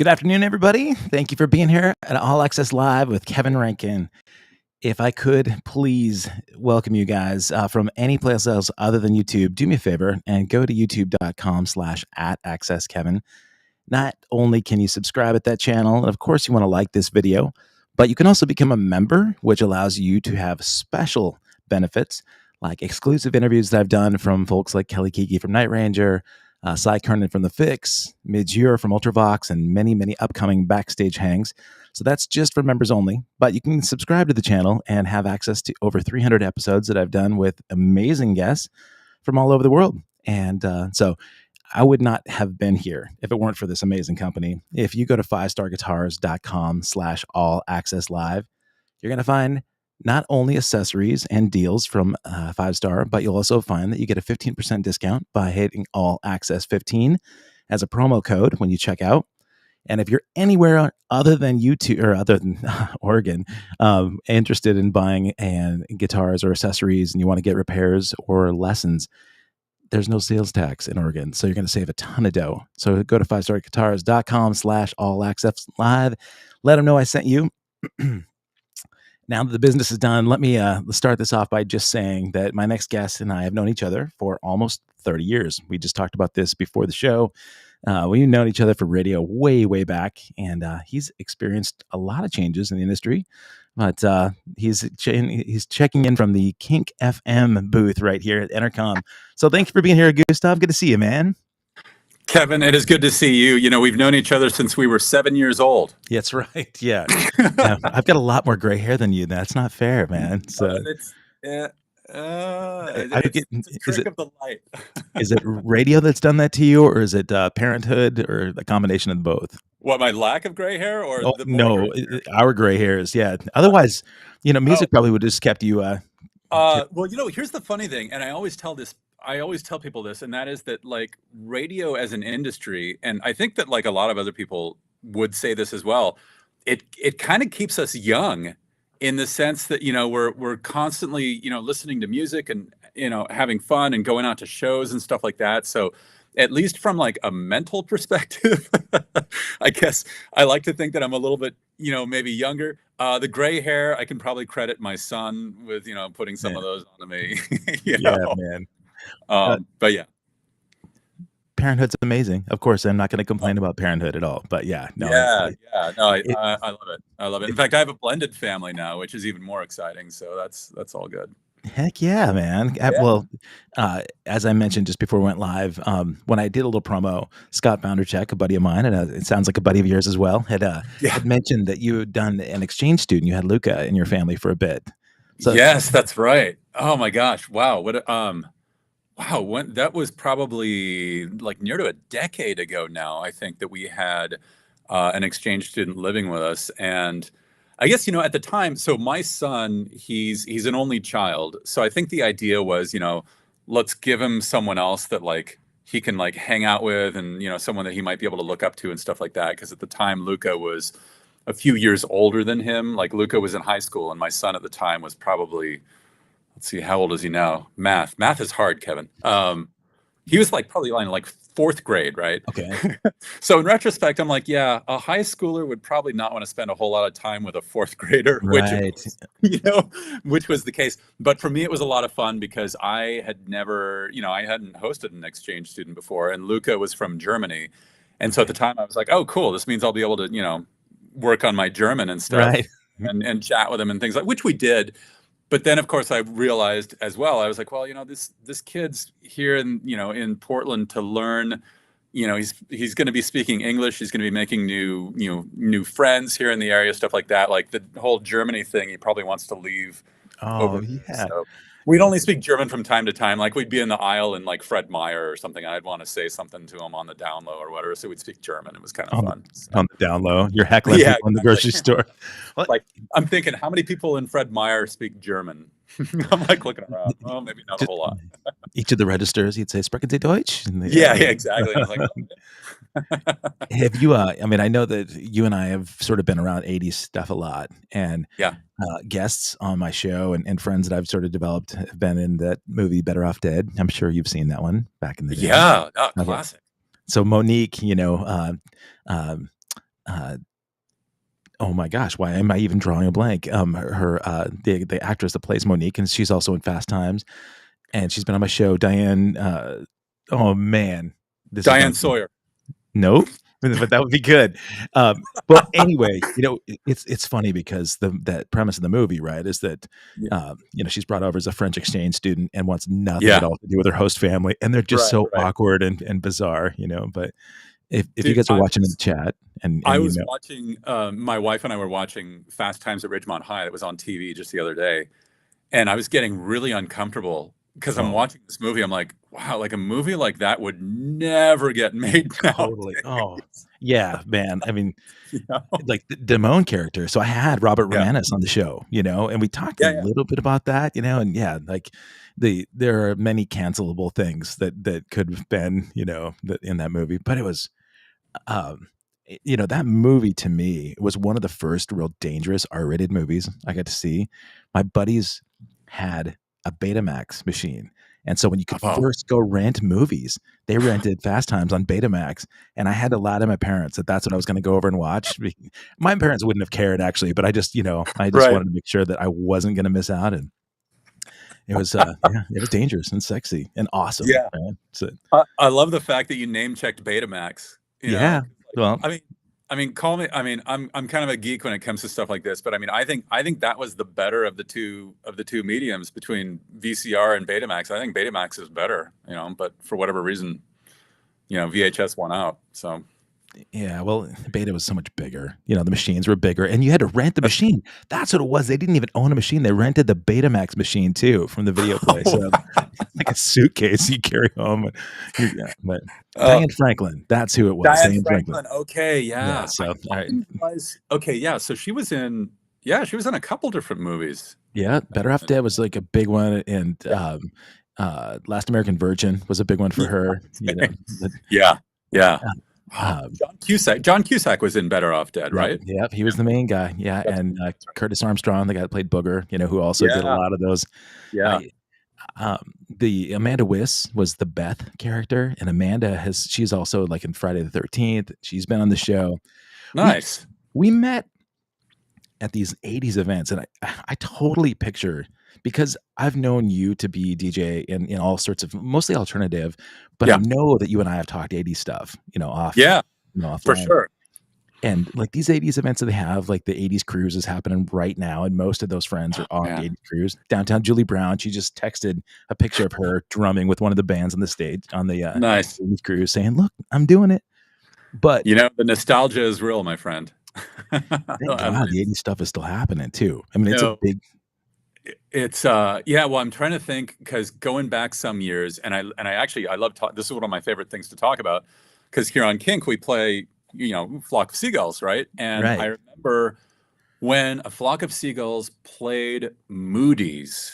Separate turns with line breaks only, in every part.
Good afternoon, everybody. Thank you for being here at All Access Live with Kevin Rankin. If I could please welcome you guys from any place else other than YouTube, do me a favor and go to youtube.com/@accesskevin. Not only can you subscribe at that channel, and of course you want to like this video, but you can also become a member, which allows you to have special benefits like exclusive interviews that I've done from folks like Kelly Kiki from Night Ranger, Cy Kernan from The Fix, Midjure from Ultravox, and many, many upcoming backstage hangs. So that's just for members only, but you can subscribe to the channel and have access to over 300 episodes that I've done with amazing guests from all over the world. And so I would not have been here if it weren't for this amazing company. If you go to 5starguitars.com/all-access-live, you're going to find not only accessories and deals from 5-Star, but you'll also find that you get a 15% discount by hitting All Access 15 as a promo code when you check out. And if you're anywhere other than YouTube or other than Oregon, interested in buying guitars or accessories and you want to get repairs or lessons, there's no sales tax in Oregon. So you're going to save a ton of dough. So go to 5starguitars.com/all-access-live. Let them know I sent you. Now that the business is done, let me start this off by just saying that my next guest and I have known each other for almost 30 years. We just talked about this before the show. We've known each other for radio way, way back, and he's experienced a lot of changes in the industry. But he's checking in from the Kink FM booth right here at Entercom. So thank you for being here, Gustav. Good to see you, man.
Kevin, it is good to see you. You know, we've known each other since we were 7 years old.
That's right. Yeah. Yeah. I've got a lot more gray hair than you. That's not fair, man. So
it's a trick of the light.
Is it radio that's done that to you, or is it parenthood, or a combination of both?
What, my lack of gray hair, or
our gray hairs? Yeah. Otherwise, music probably would have just kept you.
Well, here's the funny thing, and I always tell people this, and that is that, like, radio as an industry, and I think that, like, a lot of other people would say this as well, it kind of keeps us young in the sense that, we're constantly, listening to music and, having fun and going out to shows and stuff like that. So at least from, like, a mental perspective, I guess I like to think that I'm a little bit, maybe younger. The gray hair, I can probably credit my son with, putting some of those onto me.
Man.
But yeah.
Parenthood's amazing. Of course, I'm not going to complain about parenthood at all. But I love it.
I love it. In fact, I have a blended family now, which is even more exciting. So that's all good.
Heck yeah, man. Yeah. Well, as I mentioned just before we went live, when I did a little promo, Scott Boundercheck, a buddy of mine, and it sounds like a buddy of yours as well, had mentioned that you had done an exchange student. You had Luca in your family for a bit.
So, yes, that's right. Oh my gosh. Wow. When that was probably like near to a decade ago now, I think, that we had an exchange student living with us. And I guess, at the time, so my son, he's an only child. So I think the idea was, let's give him someone else that, like, he can, like, hang out with, and, someone that he might be able to look up to and stuff like that. Because at the time, Luca was a few years older than him. Like, Luca was in high school, and my son at the time was probably, let's see, how old is he now? Math is hard, Kevin. He was probably in like 4th grade, right?
Okay.
So in retrospect, I'm like, yeah, a high schooler would probably not want to spend a whole lot of time with a 4th grader,
right.
which was the case. But for me, it was a lot of fun because I had never, I hadn't hosted an exchange student before, and Luca was from Germany. And so at the time I was like, oh, cool. This means I'll be able to, work on my German and stuff,
right.
and chat with him and things which we did. But then, of course, I realized as well, I was like, well, this kid's here in Portland to learn, he's going to be speaking English. He's going to be making new friends here in the area, stuff like that. Like the whole Germany thing, he probably wants to leave.
Oh, yeah.
So we'd only speak German from time to time. Like, we'd be in the aisle in, like, Fred Meyer or something, and I'd want to say something to him on the down low or whatever. So we'd speak German. It was kind of fun.
On the down low, you're heckling people in the grocery store.
Like, I'm thinking, how many people in Fred Meyer speak German? I'm like looking around. Oh, maybe not a whole lot.
Each of the registers, you'd say, "Sprechen Sie Deutsch?"
Yeah, exactly. I was like,
have you? I mean, I know that you and I have sort of been around 80s stuff a lot, and guests on my show and friends that I've sort of developed have been in that movie Better Off Dead. I'm sure you've seen that one back in the day.
Yeah, classic.
So Monique, uh, oh my gosh, why am I even drawing a blank? The actress that plays Monique, and she's also in Fast Times, and she's been on my show. Diane. Oh man, this is gonna
Diane Sawyer.
nope, but that would be good. But anyway, it's funny because that premise of the movie, right, is that
Yeah.
she's brought over as a French exchange student and wants nothing at
Yeah.
all to do with her host family, and they're just
Right,
so
right.
awkward and bizarre, But if you
Dude,
guys are watching in the chat
I
and
was watching, my wife and I were watching Fast Times at Ridgemont High. That was on TV just the other day, and I was getting really uncomfortable because I'm
oh,
watching this movie. I'm like, wow, like a movie like that would never get made
totally. Oh,
nowadays.
yeah, man. I mean,
You know?
like the Damone character. So I had Robert
Yeah.
Romanus on the show, and we talked a
Yeah, yeah.
little bit about that, and yeah, like there are many cancelable things that could have been, in that movie, but it was, um, that movie to me was one of the first real dangerous R-rated movies I got to see. My buddies had a Betamax machine. And so when you could
Oh,
first go rent movies, they rented Fast Times on Betamax, and I had to lie to my parents that that's what I was gonna go over and watch. My parents wouldn't have cared actually, but I just
right.
wanted to make sure that I wasn't gonna miss out, and it was, yeah, it was dangerous and sexy and awesome,
Yeah.
man. So
I love the fact that you name checked Betamax, you know?
yeah,
'Cause, like,
well,
call me. I'm kind of a geek when it comes to stuff like this, but I think that was the better of the two mediums between VCR and Betamax. I think Betamax is better, but for whatever reason, VHS won out. So
yeah, well, Beta was so much bigger. The machines were bigger, and you had to rent the
that's
machine. That's what it was. They didn't even own a machine. They rented the Betamax machine too from the video place. So like a suitcase you carry home. Yeah, but
uh,
Diane Franklin, that's who it was.
Diane
Diane Franklin.
Franklin. Okay,
Yeah.
yeah.
So
I didn't realize. Okay, yeah. So she was in a couple different movies.
yeah, Better Off Dead was like a big one, and
Yeah.
Last American Virgin was a big one for her. But,
Yeah, yeah.
um,
John Cusack. John Cusack was in Better Off Dead,
yep,
right?
yep, he
Yeah,
was the main guy. Yeah,
that's
and Curtis Armstrong, the guy that played Booger, who also did a
yeah,
lot of those.
yeah.
I The Amanda Wyss was the Beth character, and she's also like in Friday the 13th. She's been on the show. We
Nice.
we met at these 80s events, and I totally picture, because I've known you to be DJ in all sorts of mostly alternative, but I
Yeah,
know that you and I have talked 80s stuff,
yeah, for
offline.
sure.
And like these 80s events that they have, like the 80s cruise is happening right now, and most of those friends
Oh,
are on the
man.
80s cruise. Downtown Julie Brown, she just texted a picture of her drumming with one of the bands on the stage on the
Nice.
80s cruise, saying, "Look, I'm doing it." But
The nostalgia is real, my friend.
thank
I
God
mean,
the 80s stuff is still happening too. I mean, it's a
no,
big,
it's yeah. Well, I'm trying to think because going back some years, and I actually I love this is one of my favorite things to talk about because here on Kink we play Flock of Seagulls, right? And I
right.
remember when a Flock of Seagulls played Moody's,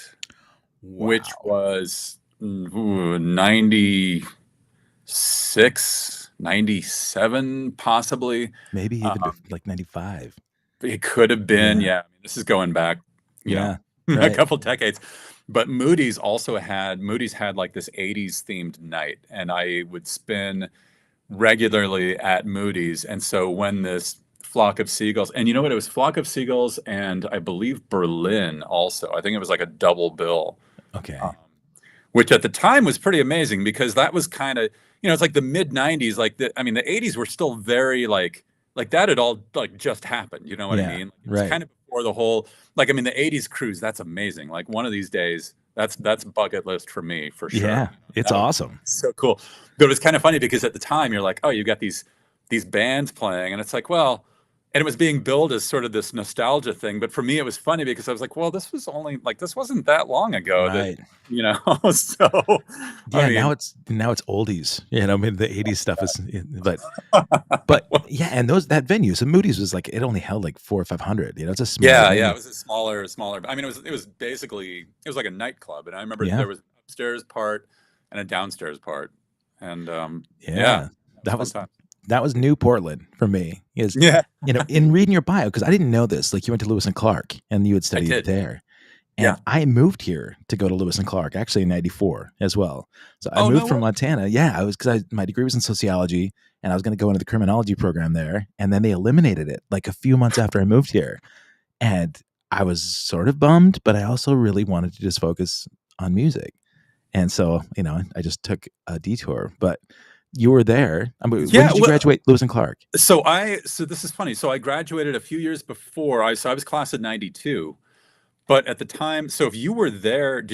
which
Wow.
was 96, 97, possibly.
Maybe even
Um,
like 95.
it could have been,
Yeah.
yeah. This is going back, you know,
Yeah.
a
Right.
couple decades. But Moody's had like this 80s themed night, and I would spin regularly at Moody's. And so when this Flock of Seagulls, and you know what, it was Flock of Seagulls and I believe Berlin also. I think it was like a double bill.
Okay.
Um, which at the time was pretty amazing because that was kind of, it's like the mid 90s, like the 80s were still very like that had all like just happened, you know what I
Yeah.
mean? It was
Right.
kind of before the whole, the 80s cruise, that's amazing. Like one of these days, that's bucket list for me for sure.
Yeah. It's
That would be
awesome.
so cool. But it was kind of funny because at the time you're like, oh, you got these bands playing, and it's like, well, and it was being billed as sort of this nostalgia thing. But for me, it was funny because I was like, well, this wasn't that long ago that,
Right.
so I
Yeah,
mean,
now it's oldies. I mean, the 80s stuff is, but yeah, and that venue, so Moody's was like, it only held like 400 or 500. It's a smaller
yeah,
venue.
it was a smaller. I mean, it was basically like a nightclub, and I remember
Yeah,
there was an upstairs part and a downstairs part, and yeah,
yeah.
it was
That
fun
was
time.
that was New Portland for me.
Yeah,
In reading your bio, because I didn't know this, like you went to Lewis and Clark and you had
I
studied
did.
there. And
Yeah.
I moved here to go to Lewis and Clark, actually in '94 as well. So I
Oh,
moved
no
from
way.
Montana. Yeah, I was because my degree was in sociology, and I was going to go into the criminology program there, and then they eliminated it like a few months after I moved here, and I was sort of bummed, but I also really wanted to just focus on music, and so I just took a detour. But you were there. I mean, when
Yeah,
did you
well,
graduate, Lewis and Clark?
so this is funny. So I graduated a few years before. I was class of 92, but at the time, so if you were there,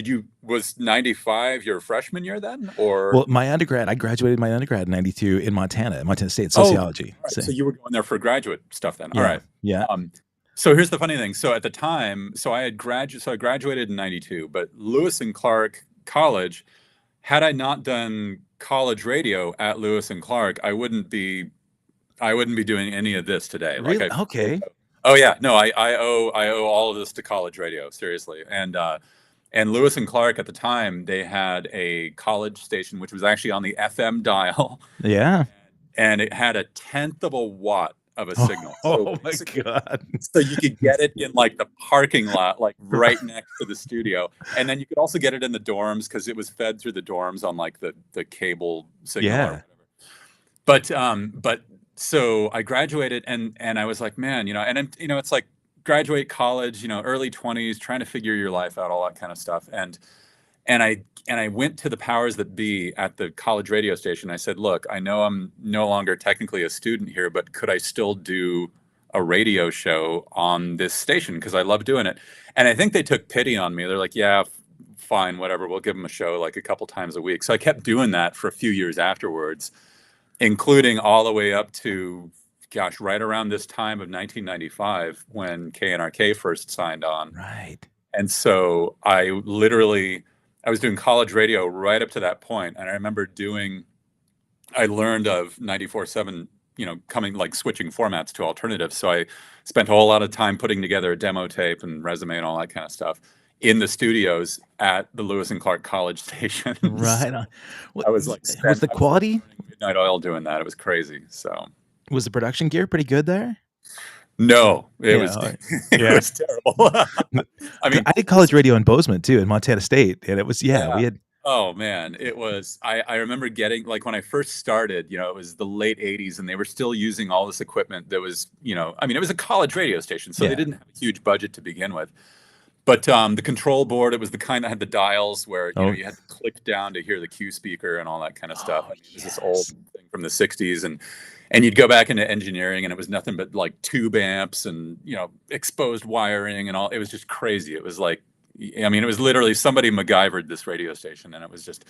was 95 your freshman year then? Or
Well, I graduated my undergrad in '92 in Montana, Montana State
oh,
sociology.
all right.
So
So you were going there for graduate stuff then. All
yeah,
right.
yeah.
Um, so here's the funny thing. So at the time, so I graduated in 92, but Lewis and Clark College, had I not done college radio at Lewis and Clark, I wouldn't be doing any of this today. Like
Really?
I fully
Okay.
owe. Oh yeah, no, I owe all of this to college radio, seriously. And Lewis and Clark at the time, they had a college station which was actually on the FM dial,
Yeah.
and it had a tenth of a watt of a signal. So
Oh my
basically,
god.
so you could get it in like the parking lot, like right next to the studio, and then you could also get it in the dorms because it was fed through the dorms on like the cable signal or
Yeah.
whatever. But so I graduated, and I was like, man, it's like graduate college, early 20s, trying to figure your life out, all that kind of stuff. And I went to the powers that be at the college radio station. I said, look, I know I'm no longer technically a student here, but could I still do a radio show on this station? Because I love doing it. And I think they took pity on me. They're like, yeah, fine, whatever. We'll give them a show like a couple times a week. So I kept doing that for a few years afterwards, including all the way up to, gosh, right around this time of 1995 when KNRK first signed on.
Right.
And so I was doing college radio right up to that point. And I remember I learned of 94.7, coming, like switching formats to alternatives. So I spent a whole lot of time putting together a demo tape and resume and all that kind of stuff in the studios at the Lewis and Clark College stations.
Right on. What
I was like,
was the
I was like
quality?
burning midnight oil doing that. It was crazy. So
Was the production gear pretty good there?
no, it
Yeah.
was it
Yeah.
was terrible. I
'Cause
mean,
I did college radio in Bozeman too, in Montana State, and it was
yeah.
we had
Oh man, it was. I remember getting, like, when I first started. It was the late '80s, and they were still using all this equipment that was, I mean, it was a college radio station, so they
yeah.
didn't have a huge budget to begin with. But the control board, it was the kind that had the dials where
Oh,
you had to click down to hear the cue speaker and all that kind of stuff.
oh
I mean, it was this old
yes.
thing from the '60s, and you'd go back into engineering, and it was nothing but like tube amps and exposed wiring and all. It was just crazy. It was like, I mean, it was literally somebody MacGyvered this radio station, and it was just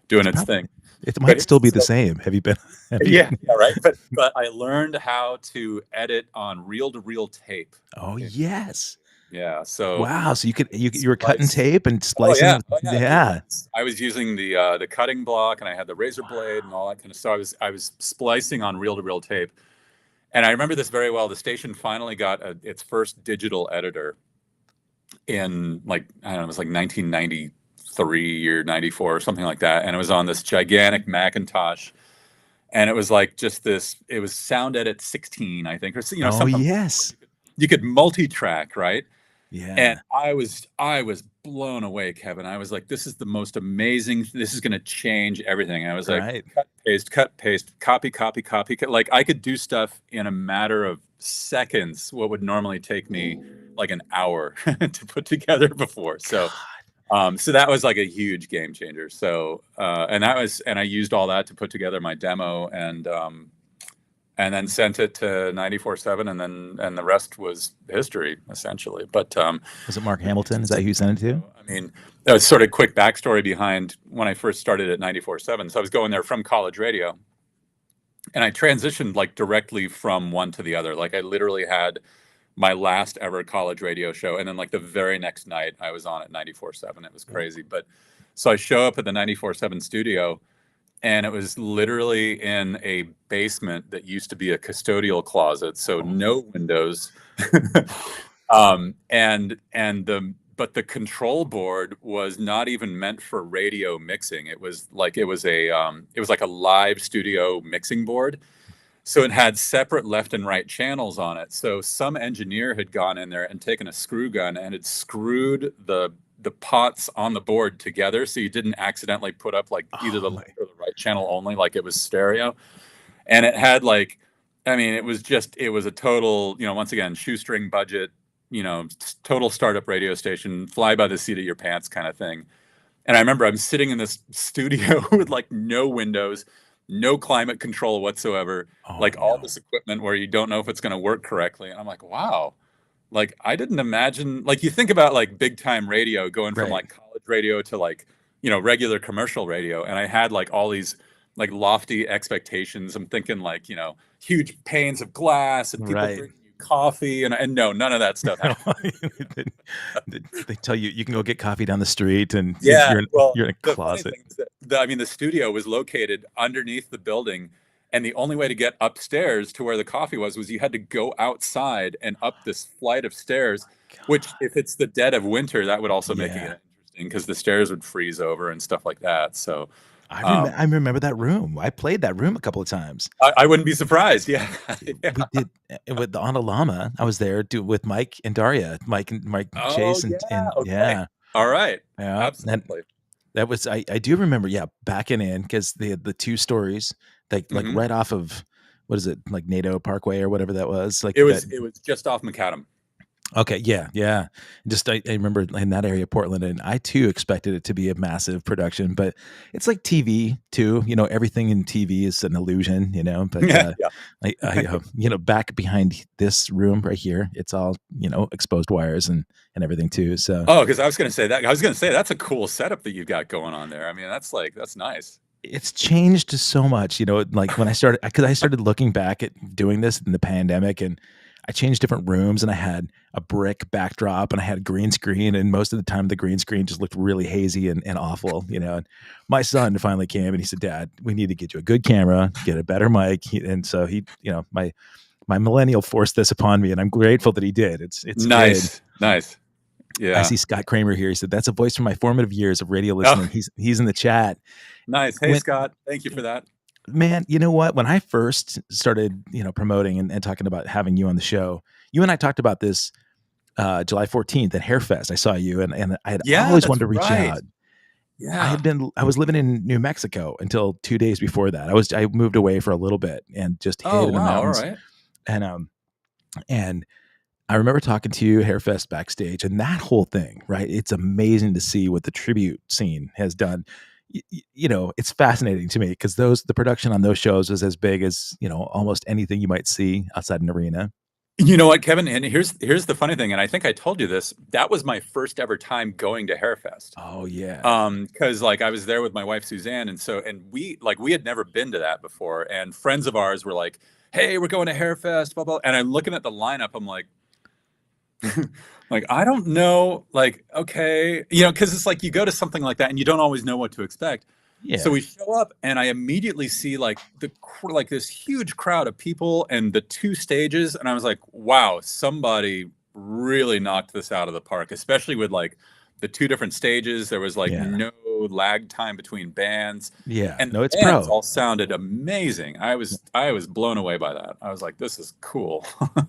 doing
It's
its
probably
thing.
it
But
might
it
still be
was
the
so
same. Have you been have you
yeah, yeah, right. But I learned how to edit on reel-to-reel tape.
Oh,
It-
yes.
Yeah, so
Wow, so you were cutting
splice.
tape and
Oh
splicing
yeah,
it.
oh yeah.
Yeah.
I was using the cutting block, and I had the razor blade and all that kind of stuff. I was splicing on reel-to-reel tape, and I remember this very well. The station finally got its first digital editor in, like, I don't know, it was like 1993 or '94 or something like that, and it was on this gigantic Macintosh, and it was like just this. It was Sound Edit 16, I think, or
Oh,
something like that, where
yes.
you could multi-track, right? And
Yeah.
I was blown away, Kevin. I was like, this is the most amazing. This is going to change everything. I was like,
Right.
cut, paste, copy, copy, copy. Like, I could do stuff in a matter of seconds, what would normally take me like an hour to put together before. So, so that was like a huge game changer. So, and I used all that to put together my demo, and then sent it to 94.7, and the rest was history, essentially. But
Was it Mark Hamilton? Is that who you sent it to?
I mean, that was sort of quick backstory behind when I first started at 94.7. So I was going there from college radio, and I transitioned like directly from one to the other. Like, I literally had my last ever college radio show, and then like the very next night I was on at 94.7. It was crazy. But so I show up at the 94.7 studio, and it was literally in a basement that used to be a custodial closet, so no windows. But the control board was not even meant for radio mixing. It was like a live studio mixing board. So it had separate left and right channels on it. So some engineer had gone in there and taken a screw gun and had screwed the pots on the board together, so you didn't accidentally put up like either
Oh
the
my.
left or the right channel only, like it was stereo. And it had like, I mean, it was a total, once again, shoestring budget, total startup radio station, fly by the seat of your pants kind of thing. And I remember I'm sitting in this studio with like no windows, no climate control whatsoever,
Oh
like all
no.
this equipment where you don't know if it's going to work correctly. And I'm like, wow, like I didn't imagine, like you think about like big time radio going from
Right.
like college radio to like, regular commercial radio. And I had like all these like lofty expectations. I'm thinking like, huge panes of glass and people
Right.
bringing you coffee. And no, none of that stuff happened.
They tell you you can go get coffee down the street, and
Yeah, well,
you're in a
the funny
closet.
thing is that I mean, the studio was located underneath the building, and the only way to get upstairs to where the coffee was you had to go outside and up this flight of stairs, which
God.
if it's the dead of winter, that would also make it
Yeah.
interesting because the stairs would freeze over and stuff like that. So,
I remember that room. I played that room a couple of times.
I wouldn't be surprised. Yeah, yeah.
We did with the Ana Llama. I was there with Mike and Daria, Mike
Oh
Chase,
yeah.
and
Okay.
yeah,
All right.
yeah. And
Absolutely.
that was I do remember, yeah, backing in because they had the two stories, like
Hmm.
right off of what is it, like NATO Parkway or whatever that was, like
It
that.
was it was just off macadam.
Okay, yeah, yeah. Just I remember in that area of Portland, and I too expected it to be a massive production, but it's like TV too. Everything in TV is an illusion. But
Yeah. Yeah.
back behind this room right here, it's all exposed wires and everything too. So
Oh, because I was gonna say that's a cool setup that you've got going on there. I mean, that's nice.
it's changed so much. Like when I started, because I started looking back at doing this in the pandemic, and I changed different rooms, and I had a brick backdrop, and I had a green screen, and most of the time the green screen just looked really hazy and awful. And my son finally came and he said, "Dad, we need to get you a good camera, get a better mic." And so he, my millennial forced this upon me, and I'm grateful that he did. It's good.
Nice, nice.
I
Yeah.
see Scott Kramer here. He said that's a voice from my formative years of radio
Oh,
listening. He's in the chat.
nice. Hey,
When
Scott. Thank you for that.
Man, you know what? When I first started, promoting and talking about having you on the show, you and I talked about this July 14th at Hairfest. I saw you, and I had
Yeah,
always
that's
wanted to reach
right.
out.
Yeah.
I was living in New Mexico until 2 days before that. I moved away for a little bit and just hid
Oh,
in the
wow. All
mountains.
right.
And I remember talking to you Hairfest backstage, and that whole thing, right? It's amazing to see what the tribute scene has done. It's fascinating to me because the production on those shows was as big as almost anything you might see outside an arena.
You know what, Kevin? And here's the funny thing, and I think I told you this. That was my first ever time going to Hairfest.
Oh yeah,
Because like I was there with my wife Suzanne, and we had never been to that before. And friends of ours were like, "Hey, we're going to Hairfest, blah blah." And I'm looking at the lineup. I'm like, like I don't know, like okay, because it's like you go to something like that and you don't always know what to expect. So
yeah,
we show up, and I immediately see like like this huge crowd of people and the two stages, and I was like, wow, somebody really knocked this out of the park, especially with like the two different stages. There was like
yeah,
no lag time between bands,
yeah.
and
No, it's
the bands
pro.
all sounded amazing. I was blown away by that. I was like, this is cool.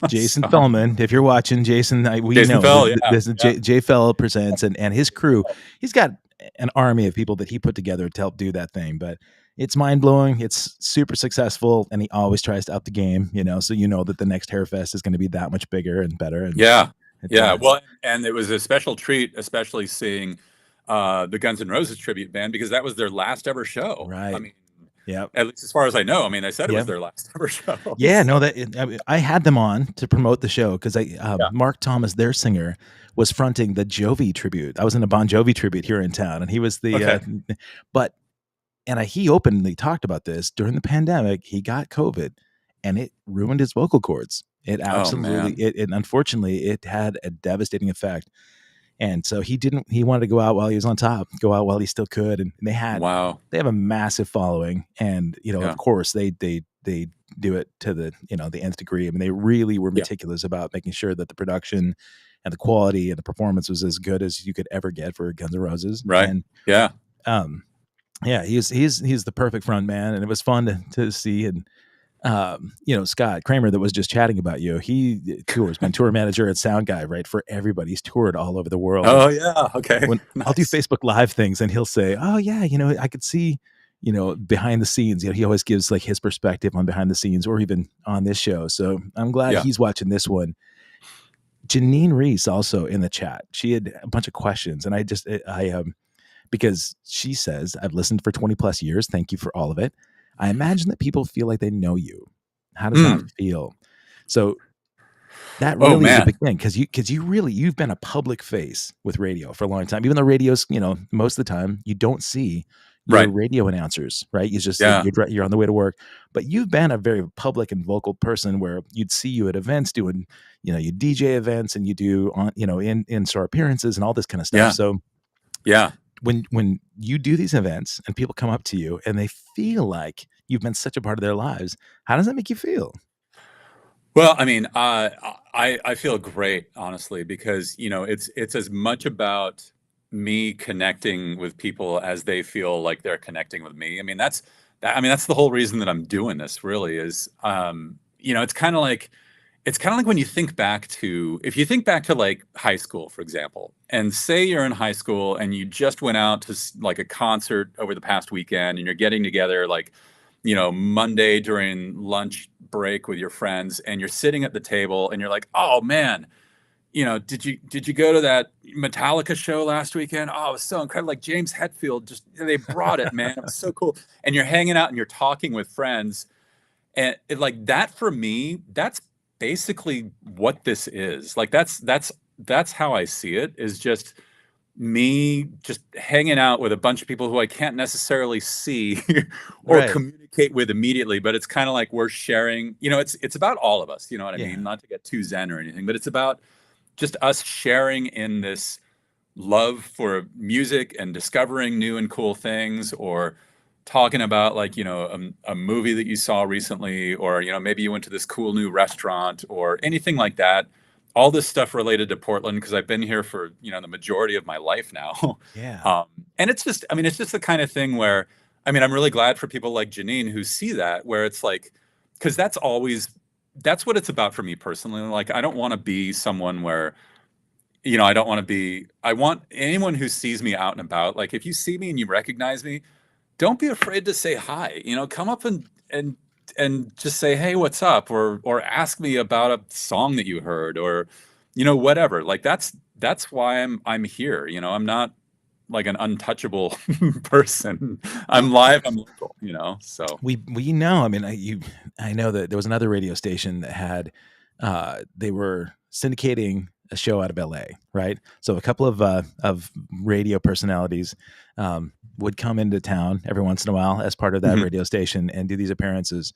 Jason
So
Fellman, if you're watching, Jason, we
Jason
know
Fell, yeah,
this is
yeah.
Jay Fell presents, and his crew. He's got an army of people that he put together to help do that thing. But it's mind blowing. It's super successful, and he always tries to up the game. So that the next Hairfest is going to be that much bigger and better. And
Yeah.
it,
Yeah. Well, and it was a special treat, especially seeing the Guns N' Roses tribute band because that was their last ever show. I
right.
mean,
Yep.
at least as far as I know. I mean, they said it was
Yep.
their last ever show.
Yeah, no,
So,
I had them on to promote the show because
yeah.
Mark Thomas, their singer, was fronting the Jovi tribute. I was in a Bon Jovi tribute here in town, and he was the,
Okay.
but he openly talked about this during the pandemic. He got COVID, and it ruined his vocal cords. It
Oh
absolutely,
man.
and unfortunately, it had a devastating effect. And so he wanted to go out while he was on top, go out while he still could. And
Wow.
they have a massive following. And, of
Yeah.
course they do it to the nth degree. I mean, they really were
Yeah.
meticulous about making sure that the production and the quality and the performance was as good as you could ever get for Guns N' Roses.
Right.
And,
Yeah.
yeah, he's the perfect front man. And it was fun to see. And, Scott Kramer that was just chatting about you. He tours, been tour manager and sound guy, right, for everybody. He's toured all over the world. And
Oh yeah. Okay.
when I'll do
Nice.
Facebook Live things, and he'll say, "Oh yeah, I could see, behind the scenes." He always gives like his perspective on behind the scenes, or even on this show. So I'm glad
Yeah.
he's watching this one. Janine Reese also in the chat. She had a bunch of questions, and because she says, "I've listened for 20 plus years. Thank you for all of it. I imagine that people feel like they know you. How does that
Mm.
feel?" So that
Oh
really is a
man.
big thing because you've been a public face with radio for a long time. Even though radio's, most of the time you don't see your
Right.
radio announcers, right? You just
Yeah.
you're on the way to work, but you've been a very public and vocal person where you'd see you at events doing, you DJ events, and you do on, in store appearances and all this kind of stuff.
Yeah.
So
Yeah.
when you do these events and people come up to you and they feel like you've been such a part of their lives, how does that make you feel?
Well, I mean, I feel great, honestly, because it's as much about me connecting with people as they feel like they're connecting with me. I mean, that's the whole reason that I'm doing this. Really, is it's kind of like when you think back to if you think back to like high school, for example, and say you're in high school and you just went out to like a concert over the past weekend, and you're getting together like Monday during lunch break with your friends, and you're sitting at the table and you're like, "Oh man, did you go to that Metallica show last weekend? Oh, it was so incredible. Like James Hetfield, just they brought it, man. It was so cool." And you're hanging out and you're talking with friends, and like that for me, that's basically what this is. Like that's how I see it, is just me just hanging out with a bunch of people who I can't necessarily see or
Right.
communicate with immediately, but it's kind of like we're sharing, it's about all of us, you know what I mean?
Yeah.
Not to get too zen or anything, but it's about just us sharing in this love for music and discovering new and cool things, or talking about like a movie that you saw recently, or maybe you went to this cool new restaurant or anything like that. All this stuff related to Portland, because I've been here for the majority of my life now.
Yeah.
um, and it's just the kind of thing where, I mean, I'm really glad for people like Janine who see that, where it's like, because that's what it's about for me personally. Like, I don't want to be someone where I don't want to be. I want anyone who sees me out and about, like if you see me and you recognize me, don't be afraid to say hi. Come up and just say, "Hey, what's up?" or ask me about a song that you heard, or whatever. Like that's why I'm here. I'm not like an untouchable person. I'm
Well,
live, I'm local, so.
we know. I mean, I know that there was another radio station that had they were syndicating a show out of LA, right? So a couple of radio personalities would come into town every once in a while as part of that
Mhm.
radio station and do these appearances.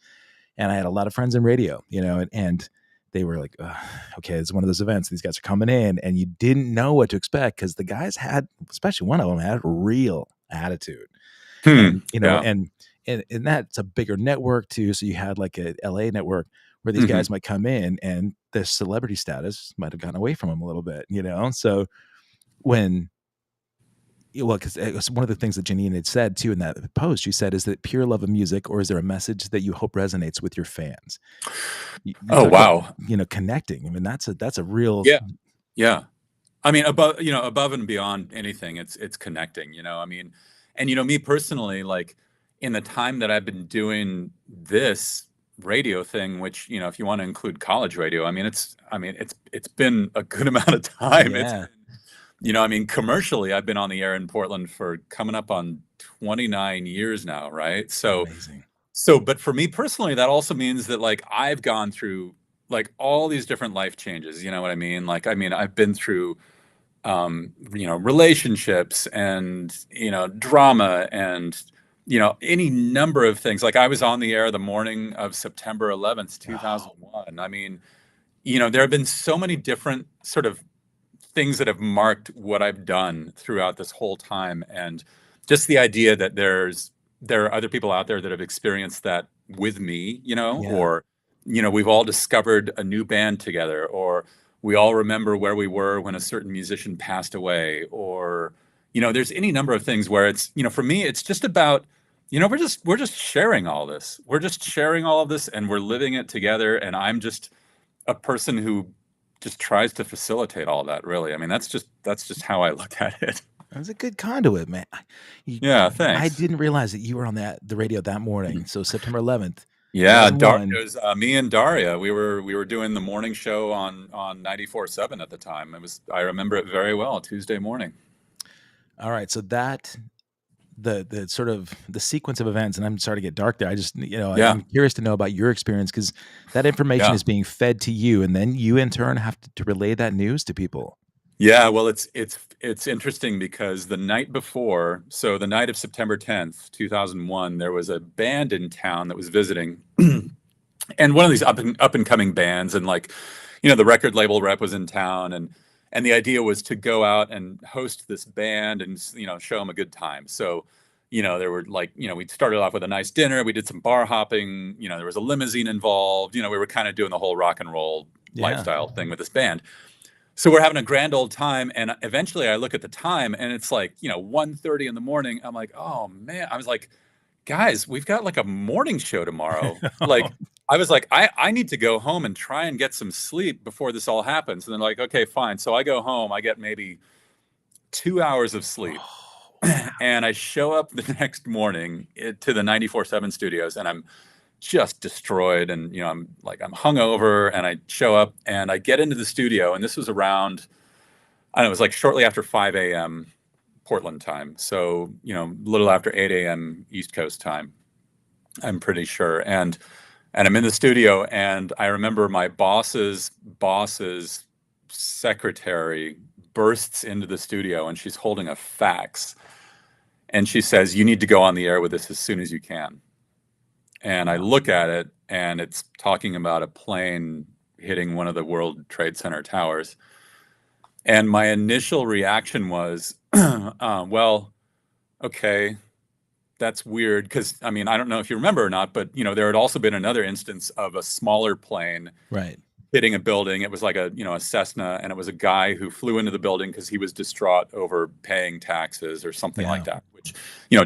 And I had a lot of friends in radio, and they were like, "Ugh, okay, it's one of those events. These guys are coming in," and you didn't know what to expect because the guys had, especially one of them, had real attitude,
Hmm.
and
Yeah.
and that's a bigger network too. So you had like a LA network where these
Mhm.
guys might come in, and the celebrity status might have gone away from them a little bit, So when well, because it was one of the things that Janine had said too in that post. She said, "Is that pure love of music, or is there a message that you hope resonates with your fans?" You
Oh,
talked about,
wow.
connecting. I mean, that's a real
Yeah. Yeah. I mean, above and beyond anything, it's connecting, I mean, and me personally, like in the time that I've been doing this radio thing, which, if you want to include college radio, it's been a good amount of time. It's
yeah,
I mean, commercially, I've been on the air in Portland for coming up on 29 years now, right?
amazing.
But for me personally, that also means that like I've gone through like all these different life changes, you know what I mean? Like, I mean, I've been through relationships and, drama and, any number of things. Like I was on the air the morning of September 11th,
Oh,
2001. I mean, there have been so many different sort of things that have marked what I've done throughout this whole time. And just the idea that there are other people out there that have experienced that with me,
yeah,
or, we've all discovered a new band together, or we all remember where we were when a certain musician passed away, or, there's any number of things where it's, for me, it's just about we're just sharing all this. We're just sharing all of this, and we're living it together. And I'm just a person who just tries to facilitate all that. Really, I mean, that's just how I look at it.
That was a good conduit, man. You
Yeah,
I
thanks.
didn't realize that you were on the radio that morning. So September 11th,
Yeah, Dar it
11/1.
was, me and Daria. We were doing the morning show on 94.7 at the time. I remember it very well, Tuesday morning.
All right, so that the sort of the sequence of events, and I'm sorry to get dark there. I just,
Yeah,
I'm curious to know about your experience because that information
yeah.
is being fed to you, and then you in turn have to relay that news to people.
Yeah, well, it's interesting because the night before, so the night of September 10th, 2001, there was a band in town that was visiting, and one of these up and coming bands, and like, the record label rep was in town, and the idea was to go out and host this band and show them a good time. So, there were like, we started off with a nice dinner, we did some bar hopping, there was a limousine involved, we were kind of doing the whole rock and roll
Yeah.
lifestyle thing with this band. So we're having a grand old time, and eventually I look at the time, and it's like 1:30 in the morning. I'm like, oh man. I was like, guys, we've got like a morning show tomorrow. Like, I was like, I need to go home and try and get some sleep before this all happens. And then like, okay, fine. So I go home, I get maybe 2 hours of sleep,
Oh,
and I show up the next morning to the 94.7 studios, and I'm just destroyed. And I'm hungover, and I show up and I get into the studio, and this was around, I don't know, it was like shortly after 5 a.m. Portland time. So, a little after 8 a.m. East Coast time, I'm pretty sure. And I'm in the studio, and I remember my boss's secretary bursts into the studio, and she's holding a fax, and she says, "You need to go on the air with this as soon as you can." And I
wow.
look at it, and it's talking about a plane hitting one of the World Trade Center towers. And my initial reaction was, well, okay, that's weird. Because, I mean, I don't know if you remember or not, but, there had also been another instance of a smaller plane
Right.
hitting a building. It was like a Cessna, and it was a guy who flew into the building because he was distraught over paying taxes or something like
Yeah.
that, which,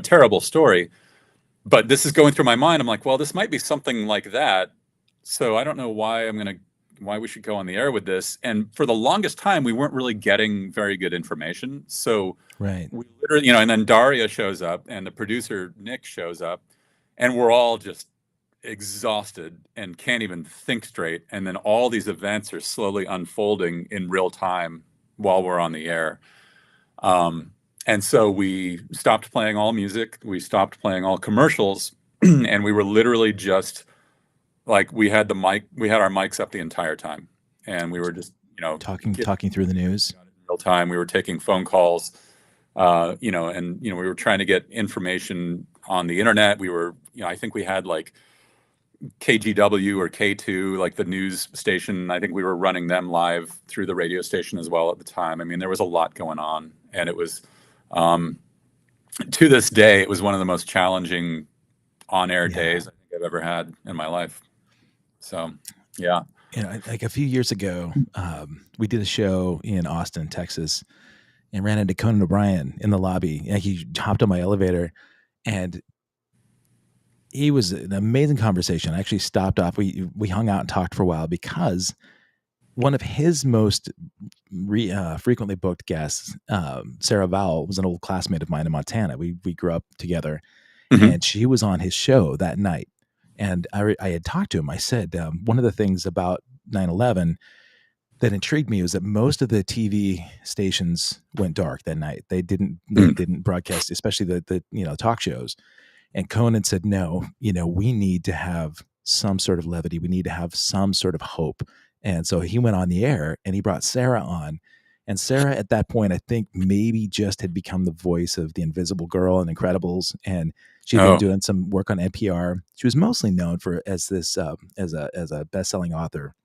terrible story. But this is going through my mind. I'm like, well, this might be something like that. So I don't know why we should go on the air with this. And for the longest time, we weren't really getting very good information. So
Right.
we literally, and then Daria shows up, and the producer Nick shows up, and we're all just exhausted and can't even think straight. And then all these events are slowly unfolding in real time while we're on the air. And so we stopped playing all music, we stopped playing all commercials, and we were literally just like, we had our mics up the entire time, and we were just,
Talking through the news.
in real time. We were taking phone calls, and we were trying to get information on the internet. We were, I think we had like KGW or K2, like the news station. I think we were running them live through the radio station as well at the time. I mean, there was a lot going on, and it was, to this day, it was one of the most challenging on-air
Yeah.
days I think I've ever had in my life. So, yeah.
Like a few years ago, we did a show in Austin, Texas, and ran into Conan O'Brien in the lobby. Like he hopped on my elevator, and he was an amazing conversation. I actually stopped off. We hung out and talked for a while because one of his most frequently booked guests, Sarah Vowell, was an old classmate of mine in Montana. We grew up together,
Mhm.
and she was on his show that night. And I had talked to him. I said, one of the things about 9/11 that intrigued me was that most of the TV stations went dark that night. They
Mm.
didn't broadcast, especially the talk shows. And Conan said, no, we need to have some sort of levity. We need to have some sort of hope. And so he went on the air and he brought Sarah on. And Sarah, at that point, I think maybe just had become the voice of the Invisible Girl and Incredibles. And she'd been
Oh,
doing some work on NPR. She was mostly known for as this as a best-selling author.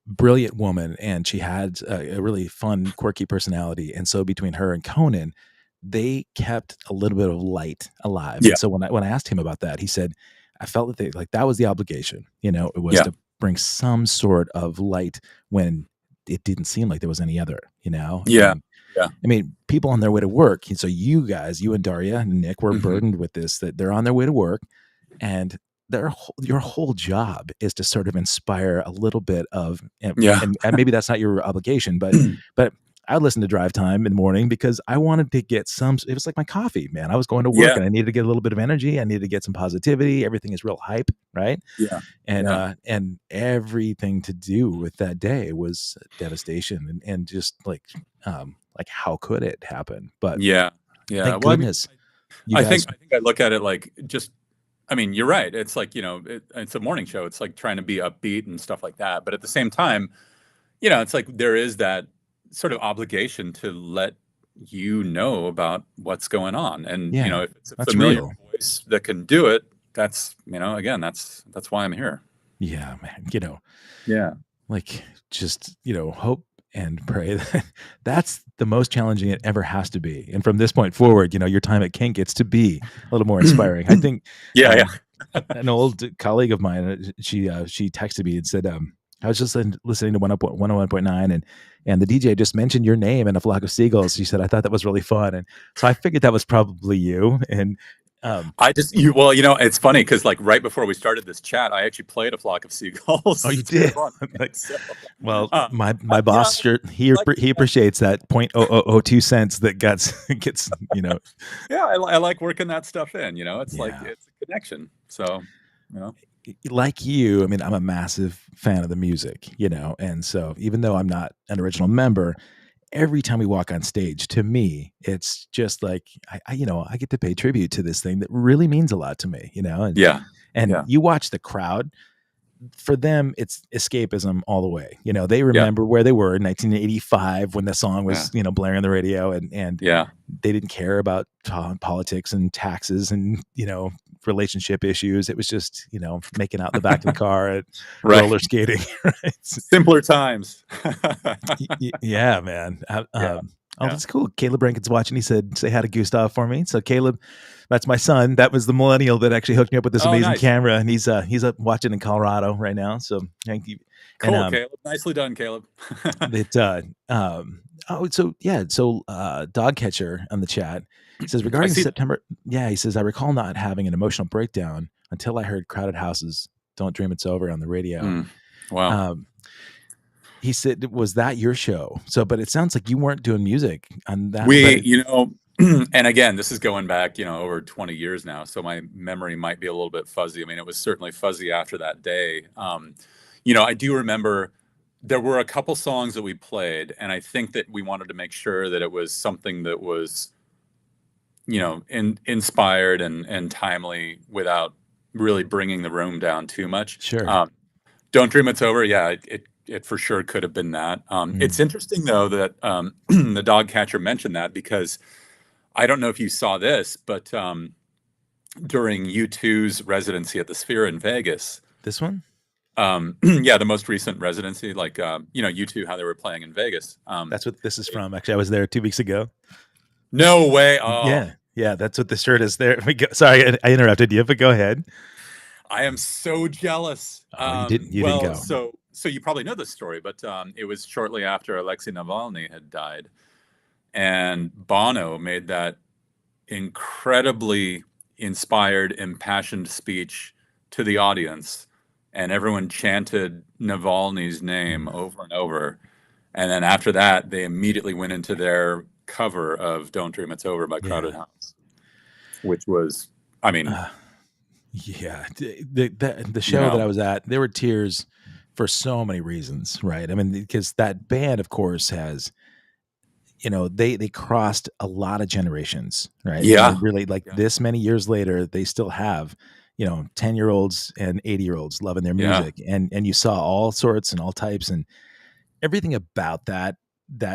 Brilliant woman, and she had a really fun, quirky personality. And so between her and Conan, they kept a little bit of light alive.
yeah,
And so when I asked him about that, he said, I felt that that was the obligation. It was
yeah,
to bring some sort of light when it didn't seem like there was any other,
yeah,
and
Yeah.
I mean, people on their way to work. And so you guys, you and Daria and Nick were
Mhm.
burdened with this, that they're on their way to work, and your whole job is to sort of inspire a little bit of,
Yeah.
and maybe that's not your obligation, but I would listen to Drive Time in the morning because I wanted to get some. It was like my coffee, man. I was going to work
Yeah.
and I needed to get a little bit of energy. I needed to get some positivity. Everything is real hype, right?
Yeah.
And
Yeah.
and everything to do with that day was devastation, and just like how could it happen? But
Yeah. Yeah.
thank
Well, I mean,
goodness you
I
guys.
think I think I look at it like just I mean, you're right. It's like, it's a morning show. It's like trying to be upbeat and stuff like that. But at the same time, it's like there is that sort of obligation to let you know about what's going on. And,
Yeah,
if it's a
that's
familiar
real.
voice that can do it, that's, again, that's why I'm here.
Yeah, man.
Yeah.
Like, just hope and pray that that's the most challenging it ever has to be. And from this point forward, your time at Kink gets to be a little more inspiring. I think
Yeah.
um,
Yeah.
an old colleague of mine, she texted me and said, I was just listening to 101.9, and the DJ just mentioned your name and a flock of seagulls. She said, I thought that was really fun. And so I figured that was probably you. And
Well, it's funny because like right before we started this chat, I actually played a flock of
oh, you
seagulls to
did.
everyone.
Like,
So,
well,
um,
my boss sure
like,
he appreciates that 0.0002 that gets
yeah, I like working that stuff in. It's like
yeah.
it's a connection. So, you know,
Like you, I mean, I'm a massive fan of the music, and so even though I'm not an original member, every time we walk on stage, to me, it's just like I get to pay tribute to this thing that really means a lot to me,
yeah,
and
yeah,
you watch the crowd. For them, it's escapism all the way. They
yeah,
remember where they were in 1985 when the song
yeah,
was, blaring on the radio, and
yeah.
they didn't care about politics and taxes and, relationship issues. It was just, making out in the back of the car at
Right.
roller skating. Right.
Simpler times.
Yeah, man.
Yeah,
Oh,
yeah.
that's cool. Caleb Rankin's watching. He said, say hi to Gustav for me. So Caleb, that's my son. That was the millennial that actually hooked me up with this
Oh,
amazing
nice.
camera. And he's up watching in Colorado right now. So thank you. And
Cool, Caleb. Nicely done, Caleb.
it oh, so yeah, so dog catcher on the chat says
I
regarding
see that.
September. Yeah, he says I recall not having an emotional breakdown until I heard Crowded Houses "Don't Dream It's Over" on the radio.
Wow.
Um, he said, was that your show? So, but it sounds like you weren't doing music on that. But
And again, this is going back, over 20 years now. So my memory might be a little bit fuzzy. I mean, it was certainly fuzzy after that day. I do remember there were a couple songs that we played, and I think that we wanted to make sure that it was something that was, inspired and timely without really bringing the room down too much.
sure.
Don't Dream It's Over. Yeah, it for sure could have been that. It's
Mm.
interesting though that the dog catcher mentioned that because I don't know if you saw this, but during U2's residency at the Sphere in Vegas,
This one?
yeah, the most recent residency, like U2, how they were playing in Vegas.
That's what this is from. Actually, I was there 2 weeks ago.
No way! Oh,
Yeah, that's what the shirt is. There we go. Sorry, I interrupted you, but go ahead.
I am so jealous.
Oh, you didn't
Well,
go.
so you probably know this story, but it was shortly after Alexei Navalny had died, and Bono made that incredibly inspired, impassioned speech to the audience, and everyone chanted Navalny's name
Mm.
over and over. And then after that, they immediately went into their cover of "Don't Dream It's Over" by Crowded
Yeah.
House, which was, I mean,
Yeah, the show that I was at, there were tears for so many reasons, right? I mean, because that band, of course, has they crossed a lot of generations, right? And they
yeah,
really like
yeah,
this many years later, they still have 10-year-olds and 80-year-olds loving their
yeah.
music, and you saw all sorts and all types and everything about that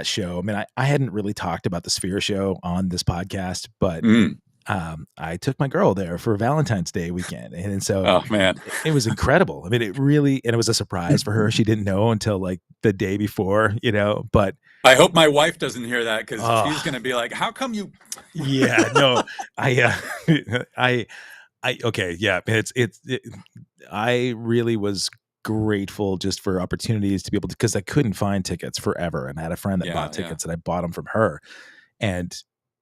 show. I mean, I hadn't really talked about the Sphere show on this podcast, but
Mm.
I took my girl there for Valentine's Day weekend, and so
Oh man.
it was incredible. I mean, and it was a surprise for her. She didn't know until like the day before, but
I hope my wife doesn't hear that because she's
oh
going to be like, "How come you?"
yeah, no, I I okay, yeah, I really was grateful just for opportunities to be able to, because I couldn't find tickets forever, and I had a friend that bought
Yeah, yeah,
tickets, and I bought them from her, and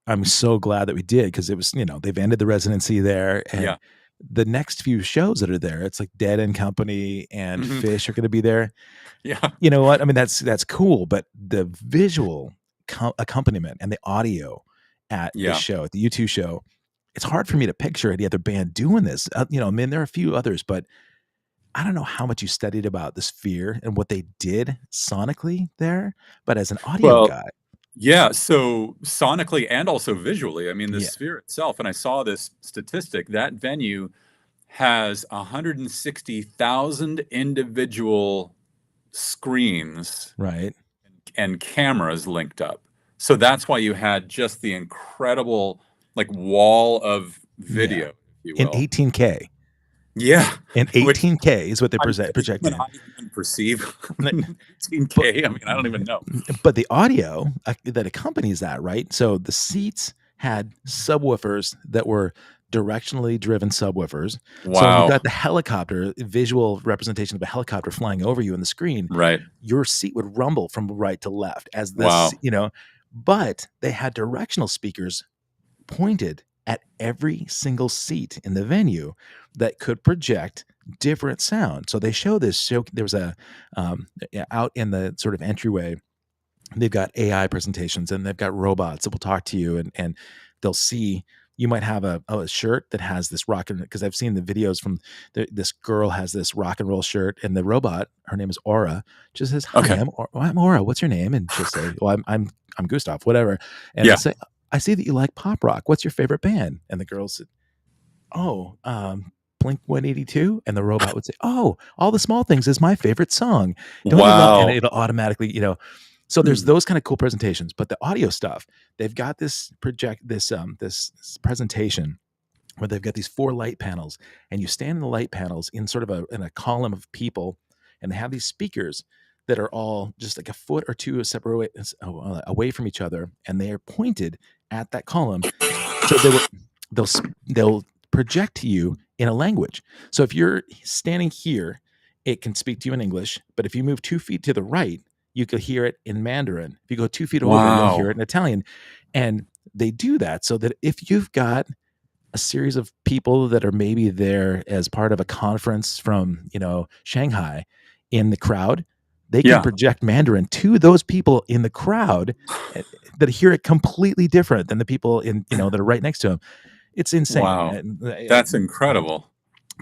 I'm so glad that we did because it was, they've ended the residency there, and
yeah.
the next few shows that are there, it's like Dead and Company and
Mhm.
Fish are going to be there.
Yeah.
You know what? I mean, that's cool, but the visual accompaniment and the audio at this
Yeah.
show, at the U2 show, it's hard for me to picture any other band doing this. I mean, there are a few others, but I don't know how much you studied about the Sphere and what they did sonically there, but as an audio
Well,
guy,
yeah, so sonically and also visually, I mean, the
yeah,
Sphere itself, and I saw this statistic, that venue has 160,000 individual screens
right.
and cameras linked up. So that's why you had just the incredible, like, wall of
Yeah.
video, if you
In
will.
18K.
Yeah,
In
which
18K is what they're
I mean, can you and
projecting.
I even perceive
But
18K? I mean, I don't even know.
but the audio that accompanies that, right? So the seats had subwoofers that were directionally driven subwoofers. So when you
Wow.
got the helicopter visual representation of a helicopter flying over you on the screen,
Right.
your seat would rumble from right to left as this,
Wow.
but they had directional speakers pointed at every single seat in the venue that could project different sound. So they show. There was out in the sort of entryway. They've got AI presentations and they've got robots that will talk to you, and they'll see. You might have a shirt that has this rock and because I've seen the videos from this girl has this rock and roll shirt, and the robot, her name is Aura, just says, "Hi,
Okay.
I'm Aura. What's your name?" And she'll say, "Well, I'm Gustav, whatever." And it'll
Yeah.
say, "I see that you like pop rock. What's your favorite band?" And the girl said, "Oh, Blink 182." And the robot would say, "Oh, All the Small Things is my favorite song. Don't you love?" And
Wow.
it'll automatically, so there's
Hmm.
those kind of cool presentations. But the audio stuff, they've got this presentation where they've got these four light panels, and you stand in the light panels in sort of in a column of people, and they have these speakers that are all just like a foot or two separate away from each other, and they are pointed at that column. So they'll project to you in a language. So if you're standing here, it can speak to you in English, but if you move 2 feet to the right, you could hear it in Mandarin. If you go 2 feet over, you'll hear it
Wow.
in Italian. And they do that so that if you've got a series of people that are maybe there as part of a conference from, Shanghai in the crowd, they can
Yeah.
project Mandarin to those people in the crowd eh, that hear it completely different than the people that are right next to them. It's insane.
Wow.
And
That's incredible.